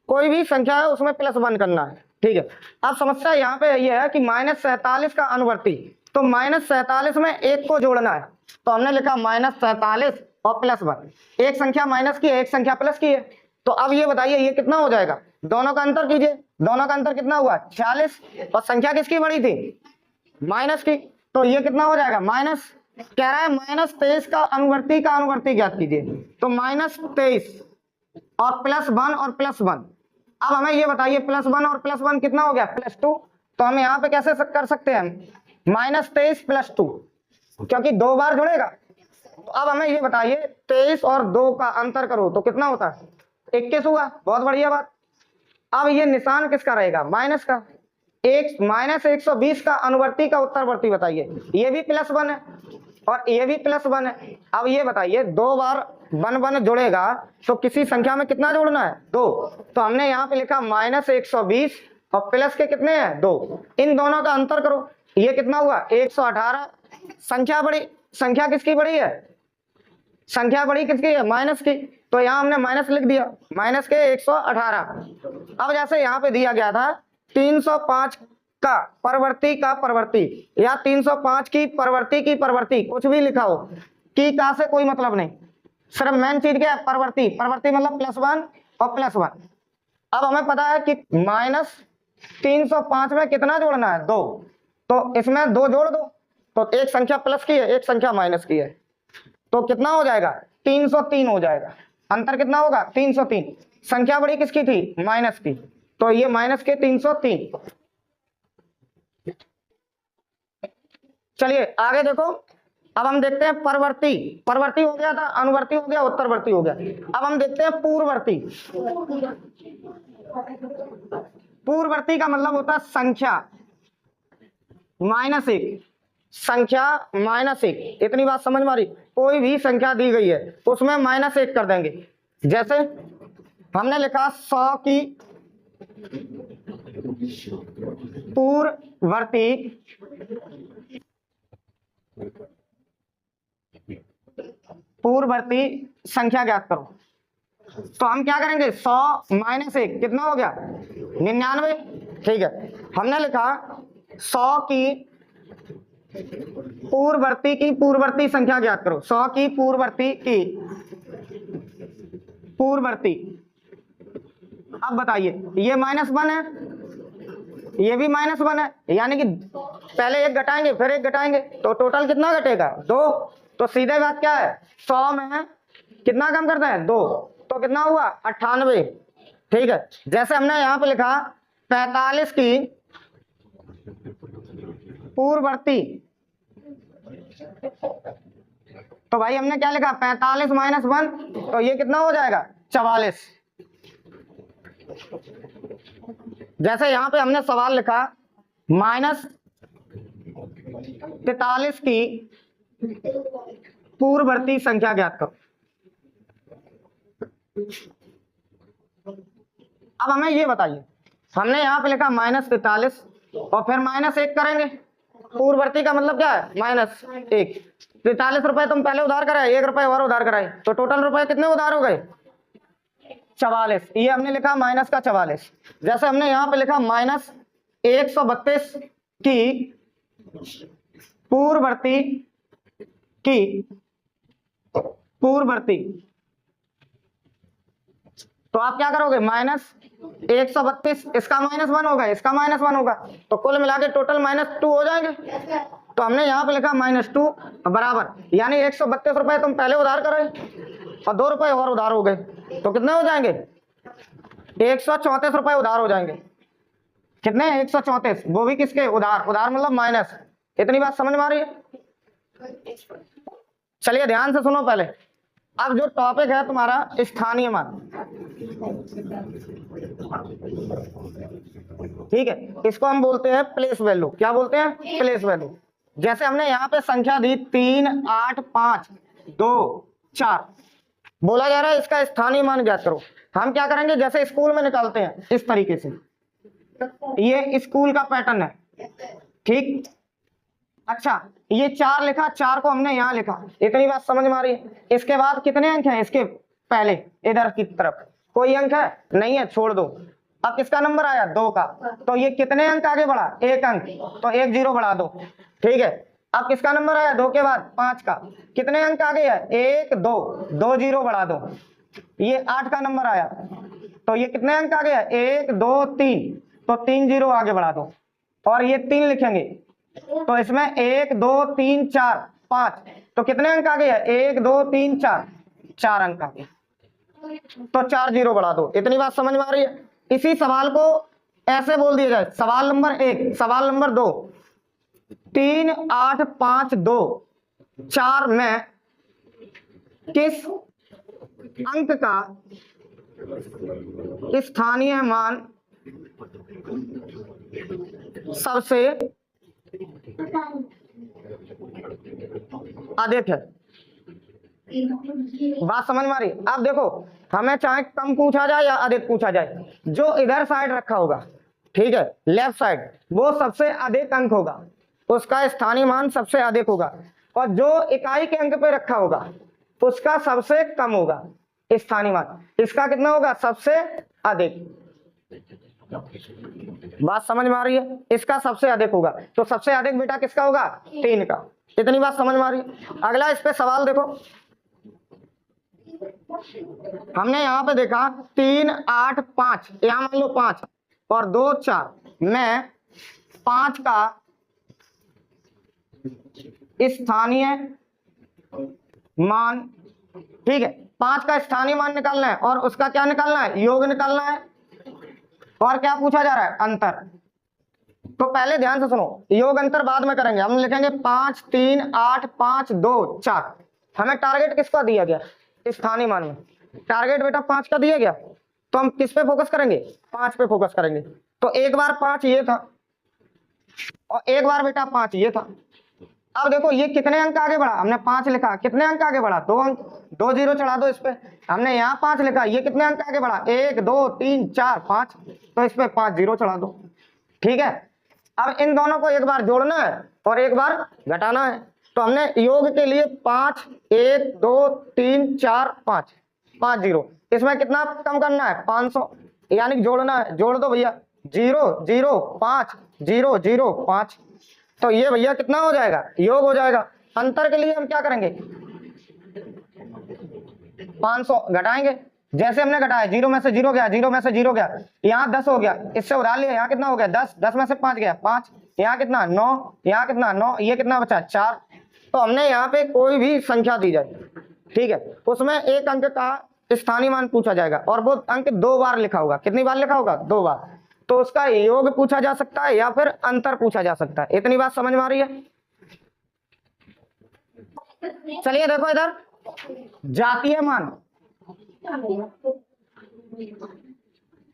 कोई भी संख्या है उसमें +1 करना है। ठीक है, अब समस्या यहाँ पे ये है कि -47 का अनुवर्ती, तो -47 में 1 को जोड़ना है, तो हमने लिखा -47 और +1, एक संख्या माइनस की है, एक संख्या प्लस की है। तो अब ये बताइए ये कितना हो जाएगा, दोनों का अंतर कीजिए, दोनों का अंतर कितना हुआ 46, और संख्या किसकी बड़ी थी माइनस की, तो ये कितना हो जाएगा माइनस, कह रहा है -23 का अनुवर्ती ज्ञात कीजिए, तो -23 और +1 और +1। अब हमें ये बताइए +1 और +1 कितना हो गया +2, तो हम यहाँ पे कैसे कर सकते हैं -23 + 2, क्योंकि 2 बार जुड़ेगा। तो अब हमें ये बताइए 23 और 2 का अंतर करो तो कितना होता है 21 हुआ। बहुत बढ़िया बात। अब ये निशान किसका रहेगा माइनस का, -120 का अनुवर्ती का उत्तरवर्ती बताइए, ये भी +1 है और ये भी +1 है। अब ये बताइए 2 बार 1 जुड़ेगा तो किसी संख्या में कितना जोड़ना है 2, तो हमने यहाँ पे लिखा -120 और प्लस के कितने हैं 2, इन दोनों का अंतर करो, ये कितना हुआ 118। संख्या बड़ी, संख्या किसकी बड़ी है, संख्या बड़ी किसकी है, माइनस की, तो यहाँ हमने माइनस लिख दिया, माइनस के 118। अब जैसे यहाँ पे दिया गया था 305 का परवर्ती या 305 की परवर्ती कुछ भी लिखा हो, की का से कोई मतलब नहीं, सिर्फ मेन चीज क्या है, परवर्ती मतलब +1 और +1। अब हमें पता है कि -305 में कितना जोड़ना है, 2, तो इसमें 2 जोड़ दो, तो एक संख्या प्लस की है एक संख्या माइनस की है, तो कितना हो जाएगा 303 हो जाएगा। अंतर कितना होगा 303। संख्या बड़ी किसकी थी, माइनस की, तो ये माइनस के 303। चलिए आगे देखो, अब हम देखते हैं परवर्ती हो गया था, अनुवर्ती हो गया, उत्तरवर्ती हो गया। अब हम देखते हैं पूर्ववर्ती। पूर्ववर्ती का मतलब होता है संख्या -1, संख्या -1। इतनी बात समझ में आ रही, कोई भी संख्या दी गई है उसमें -1 कर देंगे। जैसे हमने लिखा 100 की पूर्ववर्ती संख्या ज्ञात करो, तो हम क्या करेंगे 100 -1 कितना हो गया 99। ठीक है, हमने लिखा 100 की पूर्ववर्ती संख्या ज्ञात करो, 100 की पूर्ववर्ती। अब बताइए ये -1 है, ये भी -1 है, यानी कि पहले एक घटाएंगे फिर एक घटाएंगे, तो टोटल कितना घटेगा 2। तो सीधे बात क्या है 100 में कितना कम करते हैं 2, तो कितना हुआ 98। ठीक है, जैसे हमने यहाँ पे लिखा 45 की पूर्ववर्ती, तो भाई हमने क्या लिखा 45 -1, तो ये कितना हो जाएगा 44। जैसे यहाँ पे हमने सवाल लिखा -43 की पूर्ववर्ती संख्या ज्ञात करो। अब हमें ये बताइए, हमने यहाँ पे लिखा -43 और फिर -1 करेंगे, पूर्ववर्ती का मतलब क्या है -1। 43 रुपए तुम पहले उधार कराए, 1 रुपए और उधार कराए, तो टोटल रुपए कितने उधार हो गए 44। ये हमने लिखा माइनस का 44। जैसे हमने यहाँ पे लिखा -132 की पूर्ववर्ती तो आप क्या करोगे -132, इसका -1 होगा, इसका -1 होगा, तो कुल मिला के टोटल -2 हो जाएंगे। तो हमने यहाँ पे लिखा -2 बराबर, यानी 132 रुपए तुम पहले उधार करे और 2 रुपए और उधार हो गए, तो कितने हो जाएंगे 134 रुपए उधार हो जाएंगे। कितने 134, वो भी किसके उधार मतलब माइनस। इतनी बात समझ में आ रही है। चलिए ध्यान से सुनो पहले। अब जो टॉपिक है तुम्हारा स्थानीय मान, ठीक है, इसको हम बोलते हैं प्लेस वैल्यू। क्या बोलते हैं प्लेस वैल्यू। जैसे हमने यहाँ पे संख्या दी 3 8 5 2 4, बोला जा रहा है इसका स्थानीय मान ज्ञात करो। हम क्या करेंगे जैसे स्कूल में निकालते हैं इस तरीके से, ये स्कूल का पैटर्न है, ठीक। अच्छा ये 4 लिखा, 4 को हमने यहाँ लिखा, इतनी बात समझ में आ रही है। इसके बाद कितने अंक हैं इसके पहले इधर की तरफ, कोई अंक है नहीं है, छोड़ दो। अब किसका नंबर आया 2 का, तो ये कितने अंक आगे बढ़ा 1 अंक, तो 1 0 बढ़ा दो, ठीक है। अब किसका नंबर आया 2 के बाद 5 का, कितने अंक आगे है 1 2 2 0 बढ़ा दो। ये 8 का नंबर आया, तो ये कितने अंक आगे है 1 2 3, तो 3 0 आगे बढ़ा दो। और ये 3 लिखेंगे, तो इसमें 1 2 3 4 5, तो कितने अंक आगे है 1 2 3 4, 4 अंक आगे, तो 4 0 बढ़ा दो। इतनी बात समझ में आ रही है। इसी सवाल को ऐसे बोल दिया जाए, सवाल नंबर 1, सवाल नंबर 2, 3 8 5 2 4 में किस अंक का स्थानीय मान सबसे अधिक है। बात समझ में आ रही। अब देखो हमें चाहे कम पूछा जाए या अधिक पूछा जाए, जो इधर साइड रखा होगा, ठीक है, लेफ्ट साइड, वो सबसे अधिक अंक होगा। उसका स्थानीय मान सबसे अधिक होगा, और जो इकाई के अंक पे रखा होगा उसका सबसे कम होगा स्थानीय मान। इसका कितना होगा? सबसे अधिक। बात समझ में आ रही है? इसका सबसे अधिक होगा, तो सबसे अधिक बेटा किसका होगा? 3 का। इतनी बात समझ में आ रही है? अगला इस पे सवाल देखो, हमने यहाँ पे देखा 3 8 5, यहाँ मान लो 5 और 2 4 में 5 का स्थानीय मान, ठीक है, 5 का स्थानीय मान निकालना है और उसका क्या निकालना है? योग निकालना है। और क्या पूछा जा रहा है? अंतर। तो पहले ध्यान से सुनो, योग अंतर बाद में करेंगे। हम लिखेंगे 5 3 8 5 2 4। हमें टारगेट किसका दिया गया? स्थानीय मान में टारगेट बेटा 5 का दिया गया, तो हम किस पे फोकस करेंगे? 5 पे फोकस करेंगे। तो एक बार 5 ये था और एक बार बेटा 5 ये था। अब देखो ये कितने अंक आगे बढ़ा? हमने 5 लिखा, कितने अंक आगे बढ़ा? 2 अंक, 2 जीरो चढ़ा दो इस पे। हमने यहाँ 5 लिखा, ये कितने अंक आगे बढ़ा? 1 2 3 4 5, तो इस पे 5 जीरो चढ़ा दो। ठीक है, अब इन दोनों को एक बार जोड़ना है और एक बार घटाना है। तो हमने योग के लिए 5 1 2 3 4 5 5 जीरो, इसमें कितना कम करना है? 500, यानी जोड़ना है। जोड़ दो भैया, 0 0 5 0 0 5, तो ये भैया कितना हो जाएगा? योग हो जाएगा। अंतर के लिए हम क्या करेंगे? 500 घटाएंगे, जैसे हमने घटाया 0 में से 0 गया, 0 में से 0 गया, यहाँ 10 हो गया, इससे उड़ा लिया, यहाँ कितना हो गया? 10, 10 में से 5 गया 5, यहाँ कितना? 9, यहाँ कितना? 9, ये कितना बचा? 4। तो हमने यहाँ पे कोई भी संख्या दी जाए, ठीक है, उसमें एक अंक का स्थानीय मान पूछा जाएगा और वो अंक 2 बार लिखा होगा। कितनी बार लिखा होगा? 2 बार। तो उसका योग पूछा जा सकता है या फिर अंतर पूछा जा सकता है। इतनी बात समझ में आ रही है? चलिए देखो इधर, जातीय मान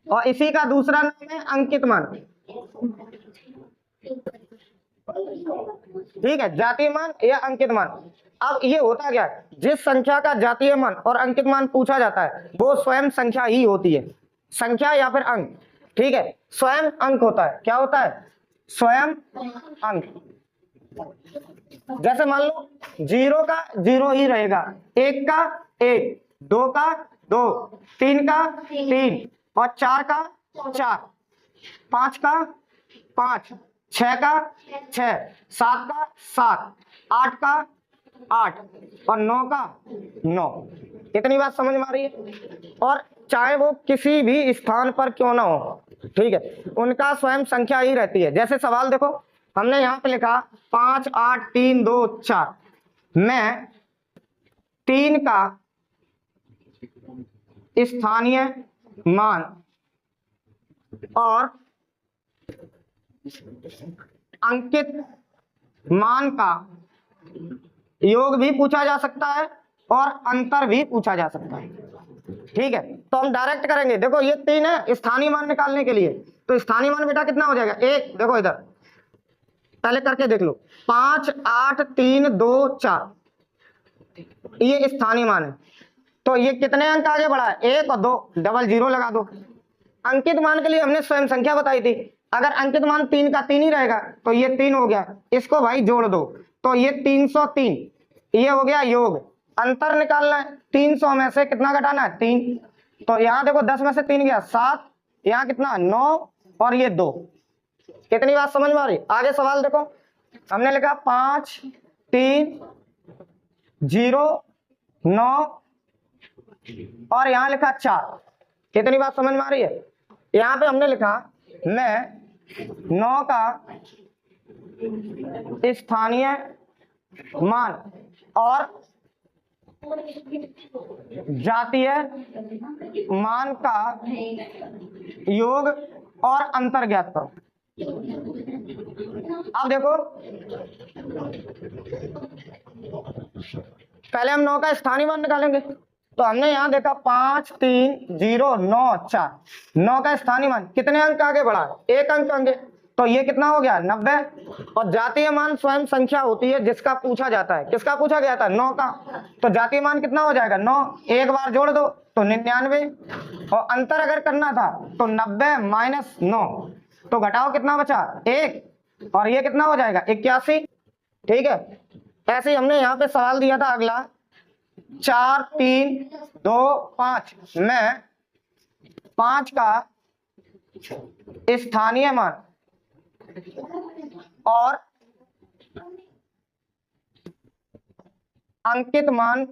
और इसी का दूसरा नाम है अंकित मान। ठीक है, जातीय मान या अंकित मान। अब ये होता क्या है? जिस संख्या का जातीय मान और अंकित मान पूछा जाता है वो स्वयं संख्या ही होती है, संख्या या फिर अंक। ठीक है, स्वयं अंक होता है। क्या होता है? स्वयं अंक। जैसे मान लो 0 का 0 ही रहेगा, 1 का 1, 2 का 2, 3 का 3 और 4 का 4, 5 का 5, 6 का 6, 7 का 7, 8 का 8 और 9 का 9। इतनी बात समझ में आ रही है? और चाहे वो किसी भी स्थान पर क्यों ना हो, ठीक है, उनका स्वयं संख्या ही रहती है। जैसे सवाल देखो, हमने यहाँ पे लिखा 5 8 3 2 4 में 3 का स्थानीय मान और अंकित मान का योग भी पूछा जा सकता है और अंतर भी पूछा जा सकता है। ठीक है, तो हम डायरेक्ट करेंगे। देखो ये 3 है स्थानीय मान निकालने के लिए, तो स्थानीय मान बेटा कितना हो जाएगा? 1। देखो इधर पहले करके देख लो, 5 8 3 2 4 ये स्थानीय मान है। तो ये कितने अंक आगे बढ़ा है? 1 और 2, डबल 0 लगा दो। अंकित मान के लिए हमने स्वयं संख्या बताई थी, अगर अंकित मान 3 का 3 ही रहेगा तो ये 3 हो गया, इसको भाई जोड़ दो, तो ये 303, ये हो गया योग। अंतर निकालना है, 300 में से कितना घटाना है? 3। तो यहाँ देखो 10 में से 3 गया 7, यहाँ कितना? 9 और ये 2। कितनी बात समझ में आ रही? आगे सवाल देखो, हमने लिखा 5 3 0 9 और यहाँ लिखा 4। कितनी बात समझ में आ रही है? यहाँ पे हमने लिखा मैं 9 का स्थानीय मान और जातीय मान का योग और अंतर ज्ञात करो। अब देखो पहले हम 9 का स्थानीय मान निकालेंगे, तो हमने यहाँ देखा 5 3 0 9 4, 9 का स्थानीय मान कितने अंक आगे बढ़ा? 1 अंक आगे, तो ये कितना हो गया? 90। और जातीय मान स्वयं संख्या होती है जिसका पूछा जाता है। किसका पूछा गया था? 9 का। तो जातीय मान कितना हो जाएगा? 9। एक बार जोड़ दो तो 99, और अंतर अगर करना था तो 90 - 9, तो घटाओ कितना बचा? 1। और ये कितना हो जाएगा 81। ठीक है, ऐसे ही हमने यहाँ पे सवाल दिया था अगला 4 3 2 5 में 5 का स्थानीय मान और अंकित मान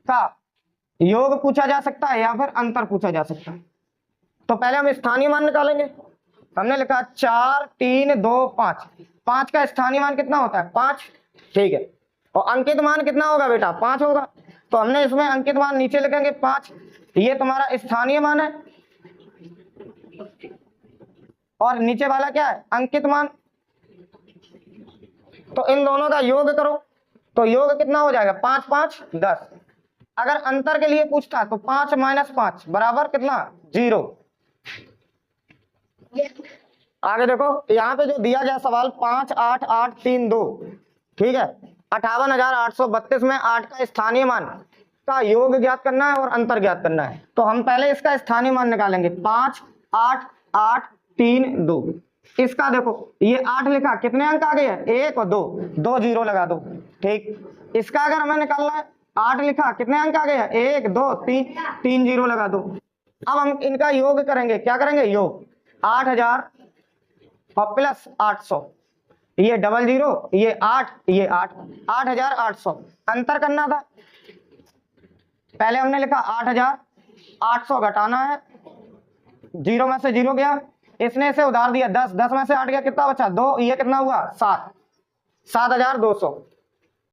का योग पूछा जा सकता है या फिर अंतर पूछा जा सकता है। तो पहले हम स्थानीय मान निकालेंगे। हमने लिखा 4 3 2 5, 5 का स्थानीय मान कितना होता है 5। ठीक है, और अंकित मान कितना होगा बेटा 5 होगा। तो हमने इसमें अंकित मान नीचे लिखेंगे 5, ये तुम्हारा स्थानीय मान है और नीचे वाला क्या है अंकित मान। तो इन दोनों का योग करो, तो योग कितना हो जाएगा 5 5 10। अगर अंतर के लिए पूछता तो 5 - 5 बराबर कितना 0। आगे देखो यहाँ पे जो दिया गया सवाल 5 8 8 3 2, ठीक है, 58,832 में 8 का स्थानीय मान का योग ज्ञात करना है और अंतर ज्ञात करना है। तो हम पहले इसका स्थानीय मान निकालेंगे 5 8 8 3 2। इसका देखो ये 8 लिखा, कितने अंक आ गए हैं 1 और 2, 2 0 लगा दो। ठीक, इसका अगर हमें निकालना है 8 लिखा, कितने अंक आ गए हैं 1 2 3, 3 0 लगा दो। अब हम इनका योग करेंगे, क्या करेंगे योग 8000 और प्लस 800, ये 00, ये 8, ये 8, 8800 अंतर करना था। पहले हमने लिखा 8800 घटाना है, 0 में से 0 गया, इसने इसे उधार दिया 10, 10 में से 8 गया, कितना बचा 2, ये कितना हुआ 7, 7200।